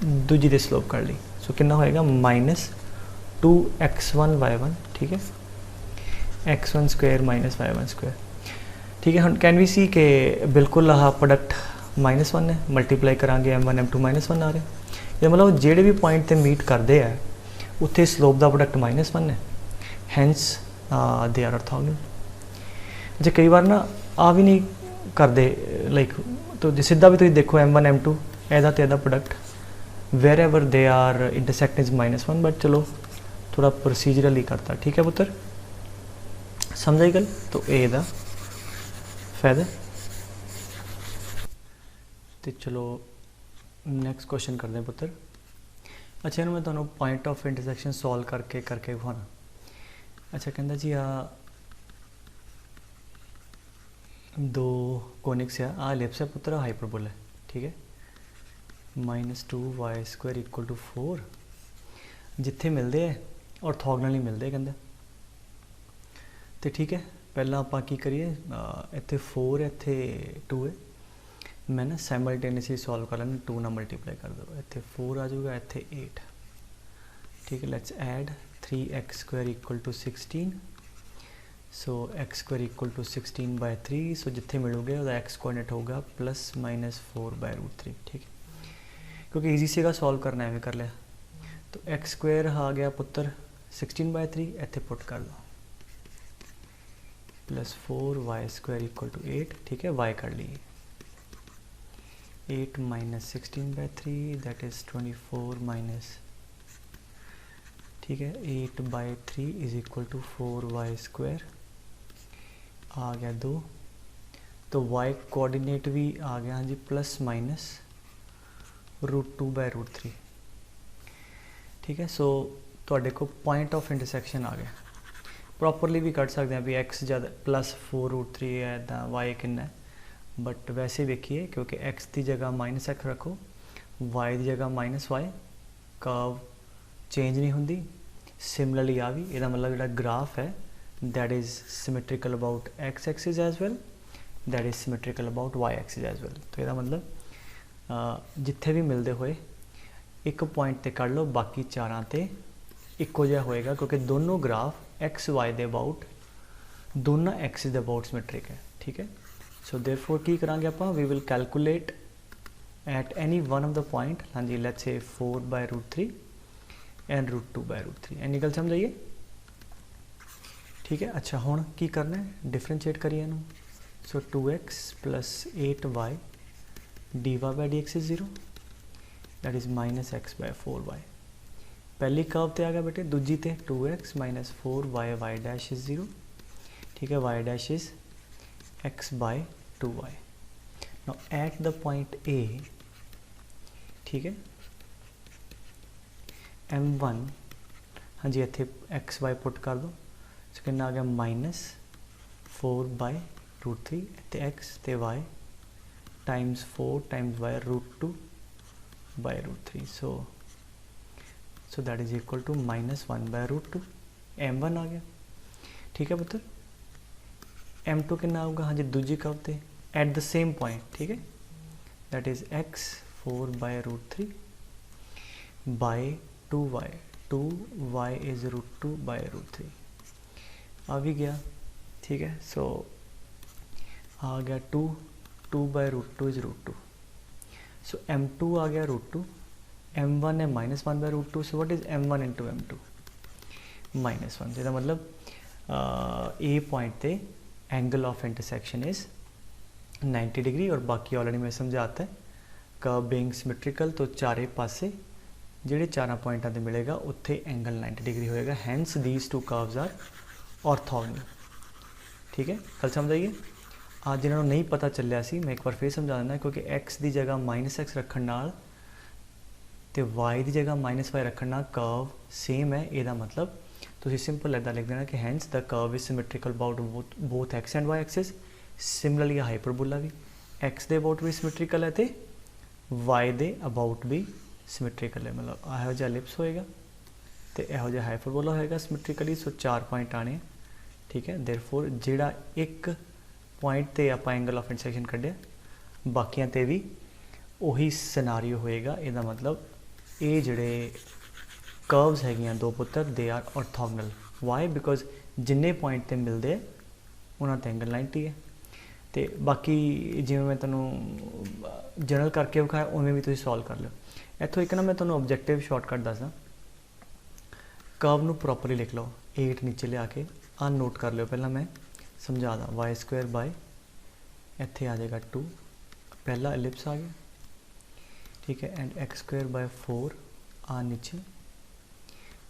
दूजी तो स्लोप कर ली। सो कितना होएगा -2x1 y1। ठीक है, x1 square minus y1 square. ठीक है, हम कैन वी सी के बिल्कुल आह प्रोडक्ट -1 है, मल्टीप्लाई करांगे m1 m2 -1 आ रहा है। ये मतलब जेडे भी पॉइंट ते मीट करते हैं उत्थे स्लोप का प्रोडक्ट -1 है, हैंस दे आर ऑर्थोगोनल। अच्छा, कई बार ना आ भी नहीं करते, लाइक तो सीधा भी तुम देखो m1 m2 एदा तो एदा product wherever they are intersect is -1, but चलो थोड़ा प्रोसीजरली करता। ठीक है पुत्र, समझ आई गल। तो ए दा फायदा। तो चलो नैक्सट क्वेश्चन करते हैं पुत्र। अच्छा, इन्हू मैं तुम्हें पॉइंट ऑफ इंटरसेक्शन सॉल्व करके विखाना। अच्छा, कहता जी आ दो कोनिक्स आ एलिप्स है पुत्र, हाइपरबोला है। ठीक है, -2y स्क्वायर इक्वल टू 4 जिथे मिलते हैं ऑर्थोगोनली मिलते कहते। तो ठीक है, पहला आप की करिए, इतने 4 इतने 2 है, मैं ना साइमल्टेनियसली सॉल्व कर लेना, 2 ना मल्टीप्लाई कर दो, इतने 4 आ जाऊगा, इतने 8। ठीक है, let's add 3x square equal to 16। So x square equal to 16/3, so जिथे मिलोगे वह एक्स कोऑर्डिनेट होगा +-4/√3, ठीक है, क्योंकि ईजी सीगा सॉल्व करना, एवं कर लिया। तो एक्स स्क्वायर आ गया पुत्र 16/3, इतने पुट कर दो +4y² इक्वल टू 8, ठीक है, y कर लीजिए 8 - 16/3 दैट इज़ 24 माइनस, ठीक है, 8/3 इज इक्वल टू 4y², आ गया 2। तो y कोऑर्डिनेट भी आ गया हाँ जी +-√2/√3, ठीक है। सो तुहाडे को पॉइंट ऑफ इंटरसैक्शन आ गया। प्रॉपरली भी कट सकते हैं भी x जब +4√3 है तो y कितना है, बट वैसे देखिए क्योंकि x की जगह -x रखो, y की जगह -y, कर्व चेंज नहीं होंगी। सिमिलरली आ भी इसका मतलब जो ग्राफ है that is symmetrical about x axis as well, that is symmetrical about y axis as well. तो यदा मतलब जिथे भी मिलते हुए एक पॉइंट ते कर लो, बाकी चारां ते इक्को जिहा होएगा, क्योंकि दोनों ग्राफ एक्स वाई दे अबाउट, दोनों एक्सिस दे अबाउट सिमेट्रिक है, ठीक है। सो देयरफॉर की करांगे आपां, we will calculate at any one of the point, हाँ जी लेट्स से 4/√3 एंड √2/√3, एनी गल समझ आइए, ठीक है। अच्छा हुण की करना है, डिफरेंशिएट करिए इनू। सो 2x + 8y dy/dx is 0, that is -x/4y। पहली कर्व ते आ गया बेटे, दूजी ते 2x - 4y डैश इज़ 0, ठीक है, y dash is x/2y। Now at the point A, ठीक है, m1, हाँ जी इतने x/y पुट कर दो, सो कितना आ गया -4/√3, इतने x ते y times 4 times y √2/√3, so that is equal to -1/√2, m1 आ गया, ठीक है पुत्र। m2 कितना आऊगा, हाँ जी दूजी कर्व ते एट द सेम पॉइंट, ठीक है, that is x 4/√3 by 2y, 2y is √2/√3 आ भी गया, ठीक है। सो आ गया 2/√2 इज √2, सो m2 आ गया √2, m1 है -1/√2, so what is m1 into m2 -1, इसका मतलब ए पॉइंट पे angle of intersection is 90 degree, और बाकी ऑलरेडी मैं समझाता है कर्व बीइंग सिमेट्रिकल, तो चारे पासे ਜਿਹੜੇ ਚਾਰਾਂ ਪੁਆਇੰਟਾਂ ਤੇ ਮਿਲੇਗਾ ਉੱਥੇ एंगल 90 डिग्री होएगा, hence these two curves are orthogonal, ठीक है। गल समझ आइए। आज जिन्होंने नहीं पता चलिया सी मैं एक बार फिर समझा देना, क्योंकि x की जगह -x रखण नाल ते y की जगह -y रखण नाल कर्व सेम है, ਇਹਦਾ मतलब तुसीं सिंपल इदा लिख देना कि hence the curve is symmetrical about both x and y axis. Similarly hyperbola भी x दे अबाउट भी सिमेट्रिकल है तो y दे अबाउट भी सिमेट्रिकल है, मतलब ਇਹੋ ਜਿਹਾ एलिप्स होएगा तो ਇਹੋ ਜਿਹਾ हाइपरबोला होएगा सिमेट्रिकली। सो 4 पॉइंट आने, ठीक है। देयरफॉर ਜਿਹੜਾ एक पॉइंट ते आप एंगल ऑफ इंटरसेक्शन कढ़िया, बाकियां ते भी ਉਹੀ सिनारियो होएगा। ਇਹਦਾ मतलब ये ਜਿਹੜੇ कर्व्स हैगियां दो पुत्र they are orthogonal, why because जिन्ने पॉइंट ते मिलते हैं उन्होंने ते एंगल 90 है। तो बाकी जिवें मैं तुहानूं जनरल करके विखाया उवें भी तुसीं सॉल्व कर लो। इत्थों एक ना मैं तुहानूं ऑब्जेक्टिव शॉर्टकट दसदा, कर्व नूं प्रॉपरली लिख लो, 8 नीचे लिया के आ नोट कर लो, पहला मैं समझा दा, y² बाय इत्थे आ जाएगा 2, पहला एलिप्स आ गया, ठीक है, एंड x² बाय 4 आ नीचे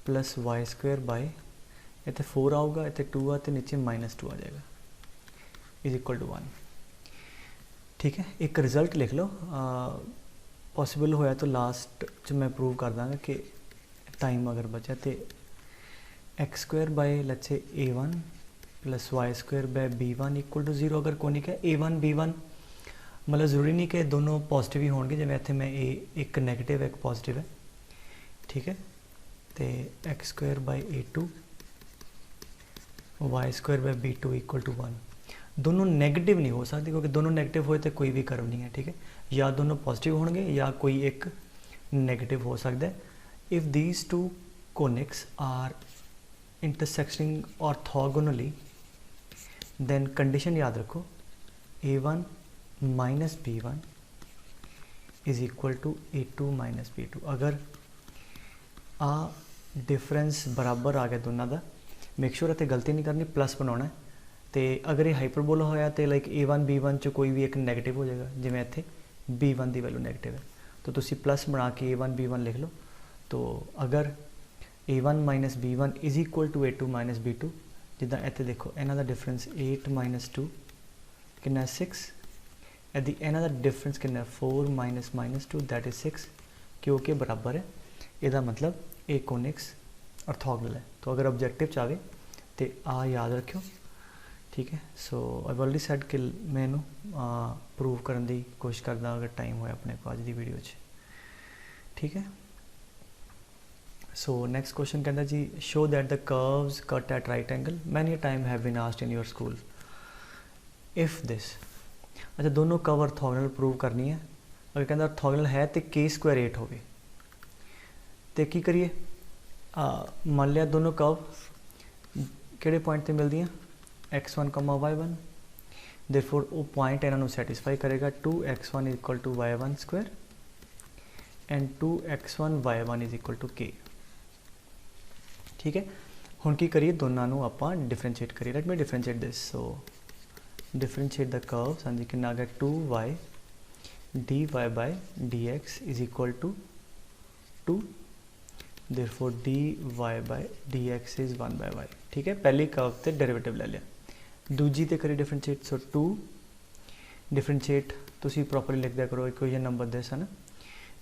प्लस y² बाय इतने 4 आऊगा, इतने 2 आ, तो नीचे -2 आ जाएगा इज इक्वल टू 1, ठीक है। एक रिजल्ट लिख लो, पॉसिबल होया तो लास्ट च मैं प्रूव कर दाँगा कि टाइम अगर बचा तो x² bye let's say a1 plus y² bye b1 equal to 0 अगर कोई नहीं कहे a1 b1, मतलब ज़रूरी नहीं कि दोनों पॉजिटिव ही होंगे, जिवें इत्थे मैं एक नैगेटिव एक पॉजिटिव है, ठीक है। तो x² bye a2 y² bye b2 equal to 1, दोनों नेगेटिव नहीं हो सकती, क्योंकि दोनों नेगेटिव होए तो कोई भी कर्व नहीं है, ठीक है। या दोनों पॉजिटिव होंगे या कोई एक नेगेटिव हो सकता है। If these two conics are intersecting orthogonally, then condition याद रखो a1 minus b1 is equal to a2 minus b2। अगर आ डिफरेंस बराबर आ गया दोनों का, मेक श्योर इतने गलती नहीं करनी, प्लस बनाना है। तो अगर ये हाइपरबोला होया तो लाइक a1 b1 चो कोई भी एक नैगेटिव हो जाएगा, जिमें इत्थे b1 की वैल्यू नैगेटिव है तो तुसी प्लस बना के a1 b1 लिख लो। तो अगर a1 minus b1 is equal to a2 minus b2, जिदा इत्थे देखो इन्हां दा डिफरेंस 8 माइनस 2 कितना 6, यदि इन्हां दा डिफरेंस कितना 4 माइनस माइनस 2 दैट इज 6, क्योंकि बराबर है। इसका मतलब ए कोनिक्स ऑर्थोगोनल है। तो अगर ऑब्जेक्टिव चाहे तो आ याद रखियो, ठीक है। सो आई ऑलरेडी सेड कि मैं इनू प्रूव करने की कोशिश करदा अगर टाइम होया अपने को अज की वीडियो च, ठीक है। सो नैक्सट क्वेश्चन कहता जी show that the curves cut at right angle many time have been asked in your school if this. अच्छा, दोनों कर्व ऑर्थोगोनल प्रूव करनी है। अगर कहता ऑर्थोगोनल है तो के स्क्वायर 8 होवे तो की करिए, मान लिया दोनों कर्व किहड़े पॉइंट ते मिलदी हैं x1 y1, देयरफॉर वो पॉइंट इन्हों सैटिस्फाई करेगा 2x1 is equal to y1 square and 2x1 y1 is equal to k, ठीक है। हुण की करिए दोनों आपां डिफरेंशिएट करिए। Let me differentiate this. So differentiate the curves. हाँ जी, कितना आ गया 2y dy by dx is equal to 2, therefore dy by dx is 1 by y, ठीक है। पहली कर्व ते डेरिवेटिव ले लिया, दूजी ते करिए डिफरेंशिएट। सो 2 डिफरेंशिएट तुसी प्रॉपरली लिख दिया करो, इक्वेशन नंबर दिस है ना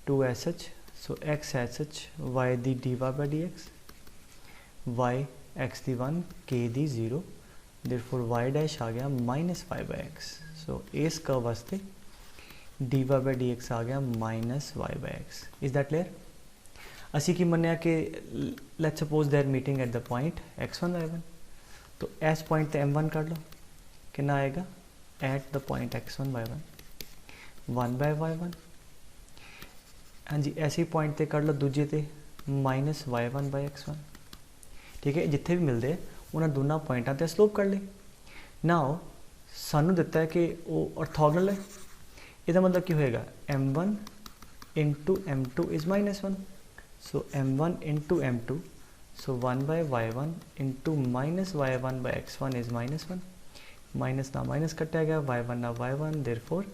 2 S H. So x S H y दी dy by dx, y x दी 1 k दी 0, देयरफॉर y डैश आ गया minus y by x। So इस कर्व वास्ते dy बाय dx आ गया minus y by x। Is that clear? असी की मन्या कि let's suppose they are meeting eight the point x1 y1, तो इस पॉइंट ते m1 कर लो, कितना आएगा eight the point x1 y1 1 by y1। हाँ जी, ऐसे पॉइंट ते कर लो दूजे ते माइनस y1 बाय x1, ठीक है। जिथे भी मिलते उन्होंने दोनों पॉइंटों ते स्लोप कर ले। नाउ सानू दिता है कि वो ऑर्थोगोनल है, इसका मतलब की होएगा m1 into m2 is -1, so m1 into m2, so 1 by y1 into minus y1 by x1 is -1, minus ना माइनस कटिया गया, y1 ना y1, देयरफॉर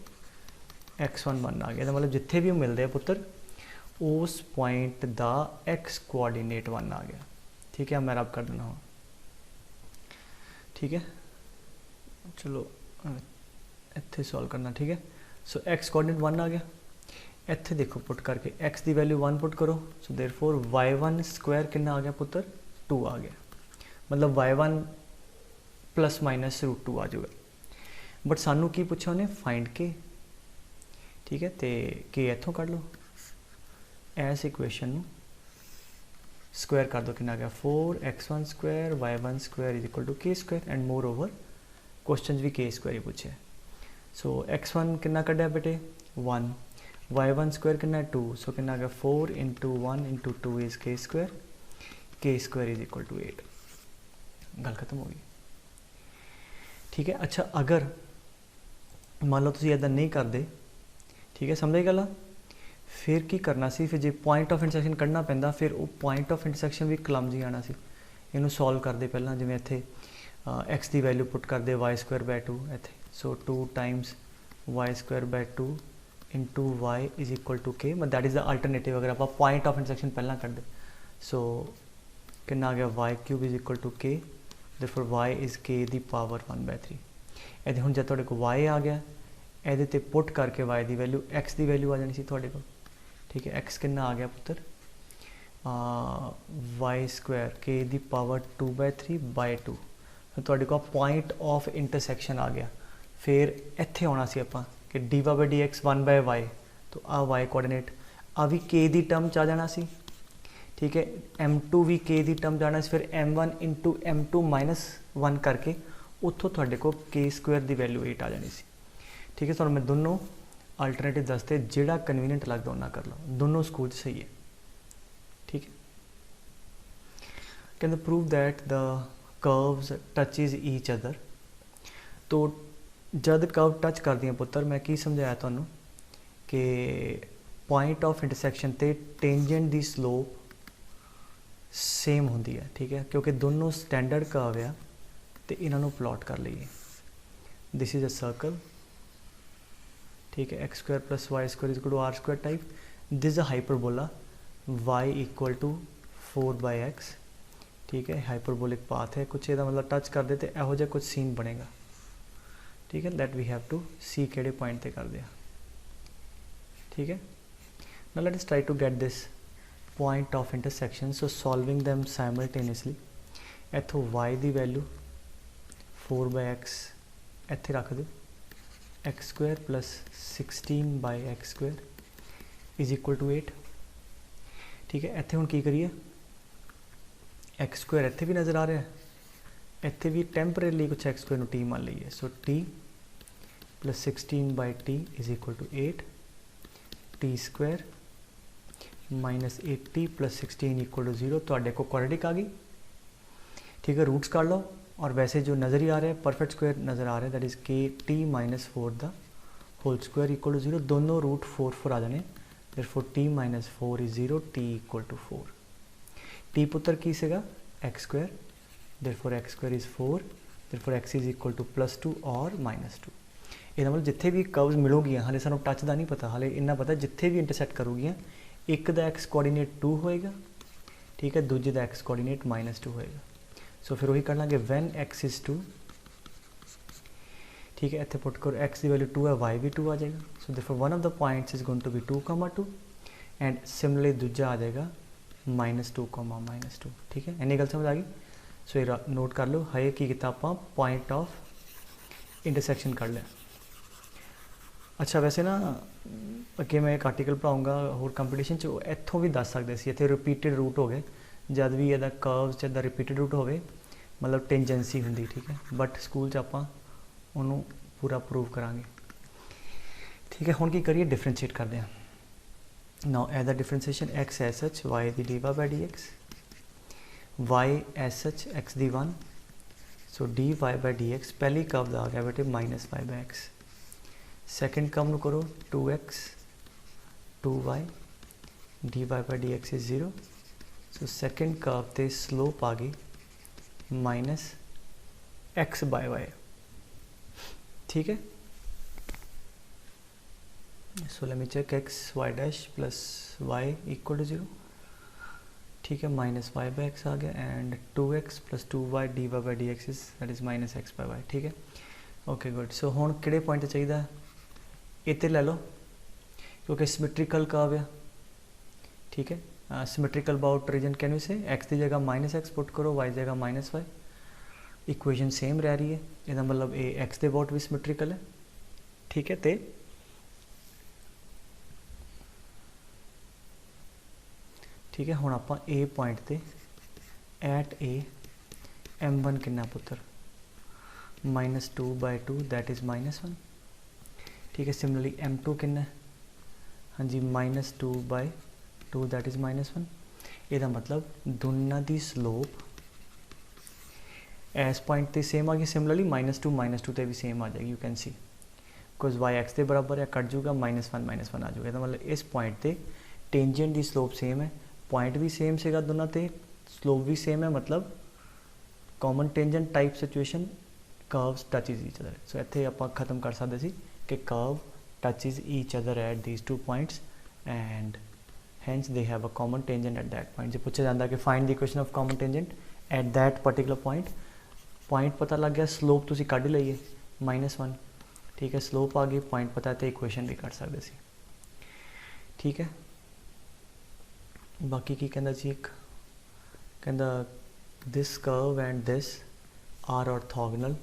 x1 1 आ गया। मतलब जिथे भी मिलते हैं पुत्र उस पॉइंट का x कोआर्डीनेट 1 आ गया, ठीक है। मैं रब कर देना हूँ, ठीक है। चलो इत्थे सॉल्व करना, ठीक है। सो x कोऑर्डिनेट 1 आ गया, इत्थे देखो पुट करके x की वैल्यू 1 पुट करो, सो देयरफॉर y1 स्क्वायर कितना आ गया पुत्र 2 आ गया, मतलब y1 प्लस माइनस √2 आ जाएगा। बट सानू की पूछा उन्हें फाइंड के, ठीक है। तो के इत्थों कढ़ लो, इस इक्वेशन स्क्वायर कर दो, कितना आ गया 4x1 square y1 square is equal to k square, and moreover question भी के स्क्वायर ही पूछे। सो x1 कितना कढ़िया बेटे 1, y1 स्क्वायर कितना 2, सो कितना आ गया 4 इंटू 1 इंटू 2 इज के स्क्वायर इज इक्वल टू 8। गल खत्म हो गई, ठीक है। अच्छा, अगर मान लो तुम इदा नहीं करते, ठीक है, समझे गल, फिर की करना सी, फिर जो पॉइंट ऑफ इंटरसेक्शन कढ़ना पैंदा, फिर वो पॉइंट ऑफ इंटरसेक्शन भी कलमजी आना सी। इनू सॉल्व करते पहला, जिमें इत्थे x की वैल्यू पुट करते y स्क्वायर बाय 2 इत्थे, so 2 times y square by 2 into y is equal to k, मतलब दैट इज़ द अल्टरनेटिव। अगर आप पॉइंट ऑफ इंटरसेक्शन पहला करते, सो कितना आ गया y cube is equal to k, therefore y is k the power 1/3। ये हुण जब तुहाडे को y आ गया, ये ते पुट करके y की वैल्यू x की वैल्यू आ जानी सी तुहाडे को, ठीक है। x कितना आ गया पुत्र y स्क्वायर के दी पावर 2/3 बाय 2, फिर तुहाडे को पॉइंट ऑफ इंटरसेक्शन आ गया। फिर इत्थे आना सी आपां कि dy by dx 1 by y, तो आ y कोऑर्डिनेट आ भी k दी टर्म च आ जाना सी, ठीक है। m2 भी k दी टर्म जाना सी, फिर m1 इंटू m2 -1 करके उत्थों तुहाडे को के स्क्वायर की वैल्यू 8 आ जानी सी, ठीक है। तो मैं दोनों अल्टरनेटिव दसते, जिहड़ा कन्वीनियंट लगता उन्ना कर लो, दोनों स्कूल सही है, ठीक है। Can prove that the curves touches each other. तो जद कर्व टच कर दियाँ पुत्र मैं की समझाया तुहानू कि पॉइंट ऑफ इंटरसैक्शन ते टेंजेंट दी स्लोप सेम होंदी है, ठीक है, क्योंकि दोनों स्टैंडर्ड कर्व आ तो इन्हों प्लॉट कर लीए। दिस इज़ अ सर्कल, ठीक है, x square plus y square is equal to r square type. This is a hyperbola y equal to 4/x, ठीक है, हाइपरबोलिक पाथ है कुछ, ਇਹਦਾ मतलब टच कर दे तो ਇਹੋ ਜਿਹਾ कुछ सीन बनेगा, ठीक है, that we have to see किहड़े पॉइंट ते कर दिया, ठीक है। Now let us try to get this point of intersection, so solving them simultaneously. इत्थों y की वैल्यू 4/x इत्थे रख दो, x square plus 16/x square is equal to 8, ठीक है। इत्थे हुण की करिए, एक्स स्क्वायर इत्थे भी नज़र आ रहा है, इत्थे भी टैंपरेली कुछ एक्स स्क्वायर टी मान लीए, so t plus 16/t is equal to 8, t square minus 8t plus 16 equal to 0। तो को क्वाड्रेटिक आ गई, ठीक है, रूट्स कर लो, और वैसे जो नज़र ही आ रहा है परफेक्ट स्क्वायर नज़र आ रहा है, that is k t minus 4 the whole square equal to 0। दोनों रूट 4 आ जाने, therefore t minus 4 is 0, t equal to 4। T पुत्र की सीगा x square, therefore x square is 4, therefore x is equal to +2 और -2। ਇਹਦਾ मतलब जिथे भी कर्व्स मिलोगियाँ, हाले सानू टच का नहीं पता, हाले इन्ना पता जिथे भी इंटरसैक्ट करूगियाँ एक दा एक्स कोआर्डीनेट 2 होएगा, ठीक है, दूजे दा एक्स कोआर्डीनेट -2 होएगा। सो फिर वही कर लाँगे वैन एक्स इज़ 2, ठीक है, इतने पुट करो एक्स की वैल्यू 2 है, वाई भी 2 आ जाएगा। So therefore one of the points is going to be 2,2 and similarly दूजा आ जाएगा -2,-2, ठीक है। इन्नी गल समझ आ गई। सो ये नोट कर लो, है की किया आप पॉइंट ऑफ इंटरसैक्शन कर लिया। अच्छा वैसे ना अगे मैं एक आर्टिकल पढ़ाऊँगा होर कंपीटिशन इतों भी दस सकते थे, इतने रिपीटिड रूट हो गए, जब भी यदा कर्व्स इदा रिपीटिड रूट होवे मतलब टेंजेंसी होंगी, ठीक है, बट स्कूल आप उन्होंने पूरा प्रूव करांगे, ठीक है। हुण की करिए, डिफरेंशिएट करते हैं। Now as the differentiation x s H y दी d by d x, y s H x दी 1, so d y by d x पहली कर्व आ गया बेटे -y/x, सैकेंड कर्व में करो 2x 2y d y by d x is 0, so second curve ते slope आ गई -x/y, ठीक है। So let me check x y dash plus y equal to 0, ठीक है, -y/x आ गया and 2x plus 2y d y by d x is that is -x/y, ठीक है, ओके गुड। सो हुण किहड़े पॉइंट चाहिए, इतने ले लो क्योंकि सिमेट्रिकल कर्व है, ठीक है, symmetrical about reason can we say x की जगह -x पुट करो, y जगह -y, इक्वेशन सेम रह रही है, इसका मतलब ये एक्स के अबाउट भी सिमेट्रिकल है, ठीक है। तो ठीक है, हुण आपां ए पॉइंट ते एट ए m1 कितना पुत्र -2/2 दैट इज़ -1, ठीक है। सिमिलरली m2 कितना, हाँ जी -2/2 दैट इज़ -1। यदा मतलब दोनों की स्लोप इस पॉइंट ते सेम आ गई, सिमिलरली -2 ते भी सेम आ जाएगी, you can see because y x के बराबर है, कट जूगा -1 आ जाएगा, मतलब इस पॉइंट ते टेंजेंट की स्लोप सेम है, पॉइंट भी सेम सेगा दोनों ते, स्लोप भी सेम है, मतलब common tangent type situation curves touches each other. So इत्थे आपां खत्म कर सकते सी कि curve touches each other at these 2 points and hence they have a common tangent at that point. जो पूछा जाता है कि find the equation of common tangent at that particular point पता लग गया, स्लोप तुसीं कढ लईए -1, ठीक है, स्लोप आ गई, पॉइंट पता है तो इक्वेशन भी कढ सकते सी, ठीक है। बाकी की कहंदा जी, एक कहंदा this curve and this are orthogonal,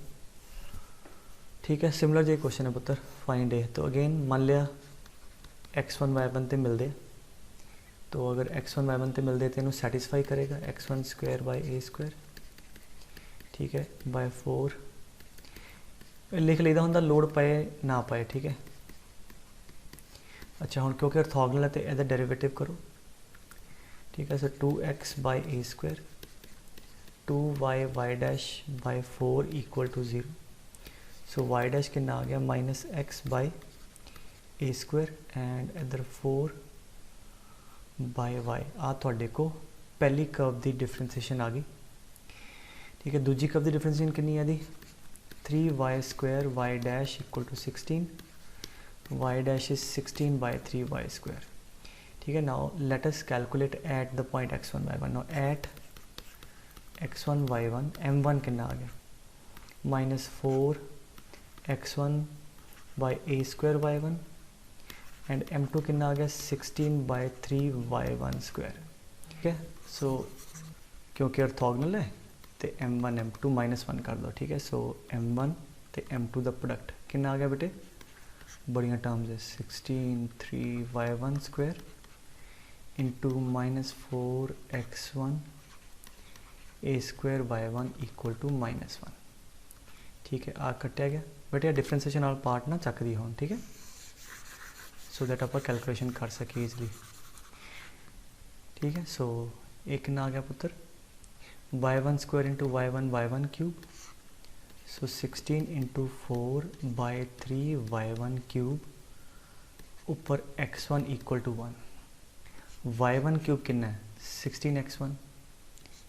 ठीक है। सिमिलर जो क्वेश्चन है पुत्र फाइंड ए, तो अगेन मान लिया x1 y1 ते मिलते, तो अगर x1 y1 ते मिलते तो इन्हू सैटिस्फाई करेगा x1 square by a square, ठीक है, बाय 4 लिख लीदा होंदा लोड पाए ना पाए, ठीक है। अच्छा हुण क्योंकि ऑर्थोगोनल है तो इसका डेरिवेटिव करो, ठीक है। So 2x by a square 2y y dash by 4 equal to 0, so y dash कितना आ गया minus x by a square and इधर 4 बाय वाई आ तुहाडे को पहली कर्व की डिफरेंसीएशन आ गई। ठीक है, दूजी कर्व की डिफरेंसीएशन कितनी है दी 3 y square y dash equal to 16 y dash is 16 by 3 y square. ठीक है, now let us calculate at the point x1 y1। Now at x1 y1 m1 कितना आ गया minus 4 x1 by a square y1 and m2 कितना आ गया 16 by 3 y1 square. ठीक है, सो क्योंकि ऑर्थोगोनल है तो m1 m2 -1 कर दो। ठीक है, सो m1 तो m2 का प्रोडक्ट कितना आ गया बेटे बड़िया टर्म्स है 16 3 y1 square into -4 x1 a square y1 equal to -1। ठीक है, आ कटिया गया बेटे डिफरेंसीएशन वाला पार्ट ना चकदी हो। ठीक है, सो दैट आप कैलकुलेशन कर सके ईजली। ठीक है, सो एक ना आ गया पुत्र y1 square into y1 cube, so 16 into 4 by 3 y1 cube ऊपर x1 equal to 1। y1 cube कितना है 16x1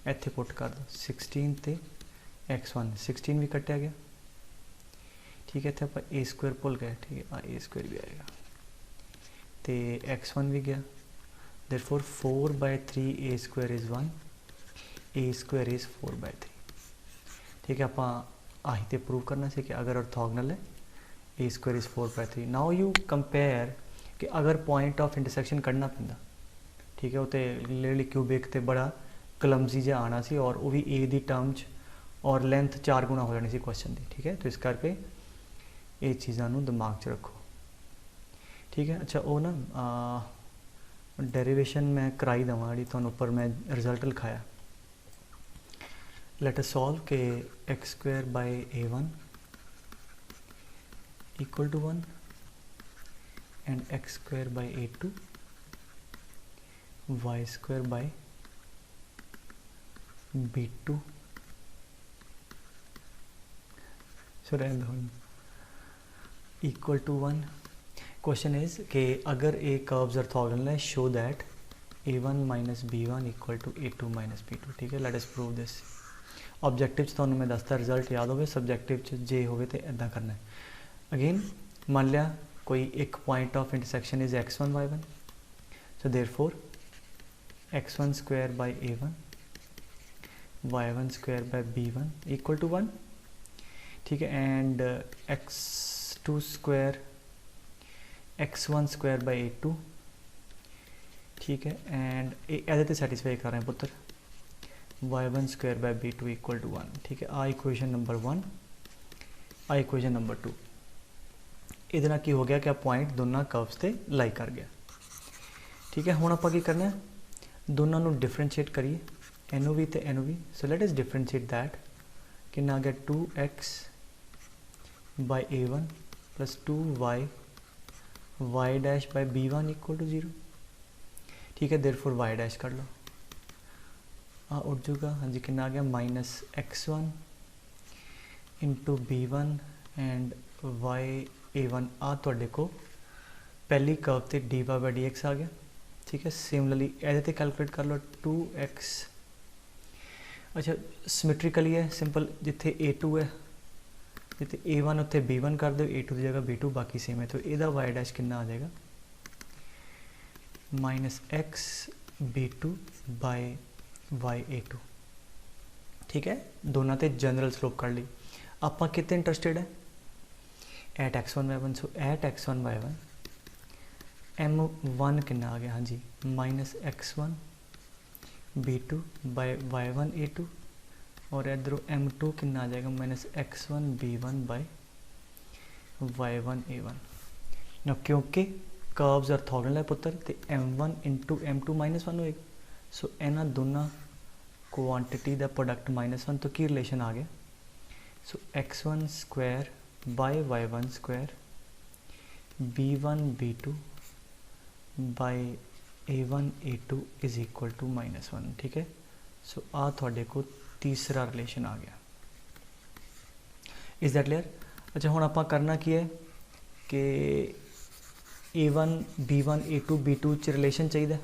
इत्थे पुट कर दो 16 ते x1 16 भी कटिया गया। ठीक है, इत्थे आप ए स्क्वायर भुल गए। ठीक है, आ ए स्क्वायर भी आएगा तो x1 भी गया therefore 4 by 3 a square is 1 a square is 4 by 3। ठीक है, आप आही तो प्रूव करना से कि अगर ऑर्थोगोनल है a square is 4 by 3। Now you compare कि अगर पॉइंट ऑफ इंटरसेक्शन कढ़ना पैंदा। ठीक है, वो तो लिटरली क्यूबिक तो बड़ा क्लमजी जिहा आना सी और वो भी ए दी टर्म और लेंथ 4 गुना हो जानी सी क्वेश्चन की। ठीक है, तो इस करके ये चीज़ों को दिमाग च रखो। ठीक है, अच्छा वो ना डेरिवेशन मैं कराई देवां जी तुहानूं उपर मैं रिजल्ट लिखाया। लेट अस सॉल्व के x square by a1 equal to 1 and x square by a2 y square by b2 equal to 1। Question is कि अगर ए कर्व्स ऑर्थोगोनल है show that a1 minus b1 equal to a2 minus b2। ठीक है, let us prove this. Objective तुहानूं मैं दसता result याद हो सब्जैक्टिव जे हो तो इदा करना है। अगेन मान लिया कोई एक point of intersection is x1 y1, so therefore x1 square by a1 y1 square by b1 equal to 1। ठीक है, and x2 square x1 square by a2। ठीक है, एंड ये सैटिस्फाई कर रहे हैं पुत्र y1 square by b2 equal to 1। ठीक है, आ इक्वेशन नंबर 1 आ इक्वेशन नंबर 2। ये की हो गया कि पॉइंट दोनों कर्व्स से लाई कर गया। ठीक है, हुण आपां की करना है दोनों को डिफरेंशिएट करिए एनू भी तो एनू भी। So let us differentiate that कितना आ गया 2x by a1 plus 2y y dash by b1 equal to 0। ठीक है, देयरफॉर वाई डैश कर लो उठ जाऊगा। हाँ जी, कितना आ गया minus x1 into b1 and y a1 आ तुहाडे को पहली कर्व ते dy बाय dx आ गया। ठीक है, सिमिलरली ये कैलकुलेट कर लो 2x। अच्छा सिमेट्रिकली है सिंपल, जिथे a2 है जिथे a1 उत्थे b1 कर दो a2 की जगह b2 बाकी सेम है। तो यदा वाई डैश कितना आ जाएगा minus x b2 bye Y a2। ठीक है, दोनों ते जनरल स्लोप कर ली। आप कितने इंटरेस्टेड है एट x1 y1। सो एट x1 y1 m1 कितना आ गया हाँ जी minus x1 b2 bye y1 a2 और इधरों m2 कितना आ जाएगा minus x1 b1 bye y1 a1। ना क्योंकि कर्व्स ऑर्थोगोनल है पुत्र तो m1 इंटू m2 -1 होएगा। सो इन्होंने दोनों क्वांटिटी का प्रोडक्ट -1 तो की रिलेशन आ गया। So x1 square by y1 square b1 b2 by a1 a2 is equal to -1। ठीक है, सो आ थोड़े को तीसरा रिलेशन आ गया। Is that clear? अच्छा हुण आपां करना की है कि A1 B1 A2 B2 च रिलेशन चाहिए,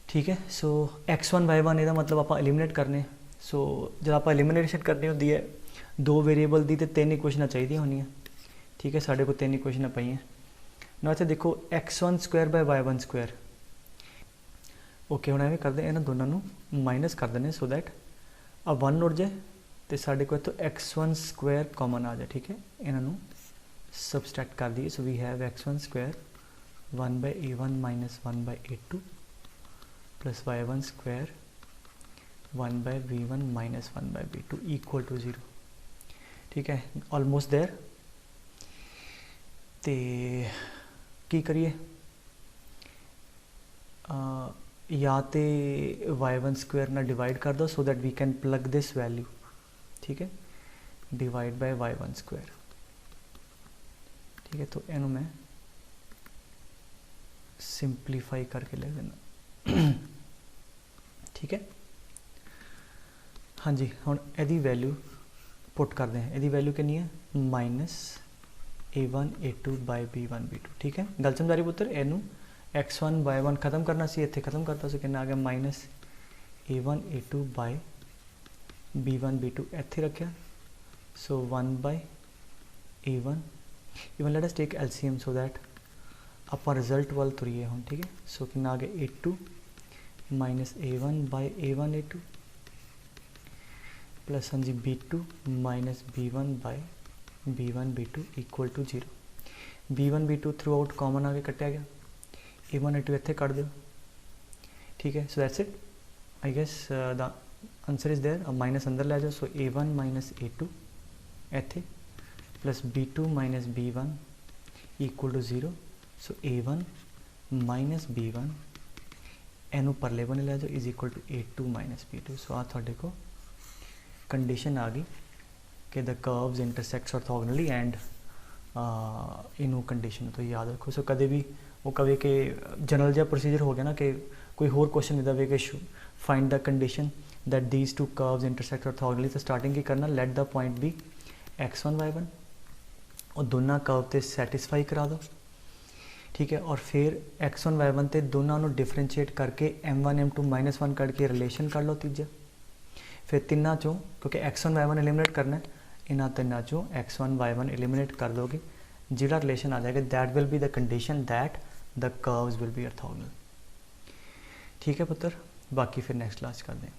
ठीक है। सो X1 Y1 ਇਹਦਾ मतलब ਆਪਾਂ एलिमिनेट करने। सो जब आप एलिमिनेशन करनी होंदी है दो वेरीएबल दी तो तीन इक्वेशनां चाहिए होंदियां, ठीक है। साढ़े को तीन इक्वेशनां पईयां ना। इत्थे देखो X1 square by Y1 square, okay. हुण एवें करदे इन्हां दोनों नूं माइनस कर देने सो दैट आ 1 उड़ जाए तो साढ़े को इत्थों X1 स्क्वायर कॉमन आ जाए, ठीक है। इन्हां नूं सबस्ट्रैक्ट कर दिए। So we have X1 square 1 by A1 minus 1 by A2 plus Y1 square 1 by V1 minus 1 by V2 equal to 0, ठीक है। Almost there. तो की करिए या तो Y1 स्क्वायर ना डिवाइड कर दो so that we can plug this value, ठीक है। डिवाइड बाय Y1 स्क्वायर, ठीक है। तो इनू मैं सिंपलीफाई करके लिख देना, ठीक है। हाँ जी, हुण इहदी वैल्यू पुट करते हैं। इहदी वैल्यू कितनी है minus A1 A2 bye B1 B2, ठीक है। गल समझ आ रही पुत्र। इनू X1 Y1 खत्म करना सी, इत्थे खत्म करता सो कितना आ गया minus A1 A2 bye B1 B2 इत्थे रखिया। So 1 by A1 even let us take LCM so that आपां रिजल्ट वाल तुरीए हुण, ठीक है। सो कितना आ गया A2 minus A1 bye A1 A2 plus हाँ जी B2 minus B1 by B1 B2 equal to 0। B1 B2 throughout common आगे कटिया गया। A1 A2 इत्थे कट दो, ठीक है। So that's it. I guess the answer is there. अब माइनस अंदर ले जाओ। सो A1 माइनस A2 इत्थे plus B2 minus B1 equal to 0। So A1 minus B1 एनू परले बने ले जाओ is equal to A2 minus B2। So आ थोड़े को कंडीशन आ गई कि the curves intersects orthogonally and इनू कंडीशन तो याद रखो। सो कभी भी वो कहे कि जनरल जहा प्रोसीजर हो गया ना कि कोई होर क्वेश्चन इदा वे कि find the condition that these two curves intersect orthogonally. तो स्टार्टिंग की करना, let the point B X1 Y1 और दोनों कर्व ते सैटिस्फाई करा दो, ठीक है। और फिर X1 Y1 ते दोनों डिफरेंशिएट करके M1 M2 माइनस 1 करके रिलेशन कर लो तीजा। फिर तिना चों क्योंकि X1 Y1 एलिमिनेट करना है, इन्हों तिना चों X1 Y1 एलिमिनेट कर दोगे, जिहड़ा रिलेशन आ जाएगा that will be the condition that the curves will be orthogonal, ठीक है पुत्र। बाकी फिर नेक्स्ट क्लास कर दें।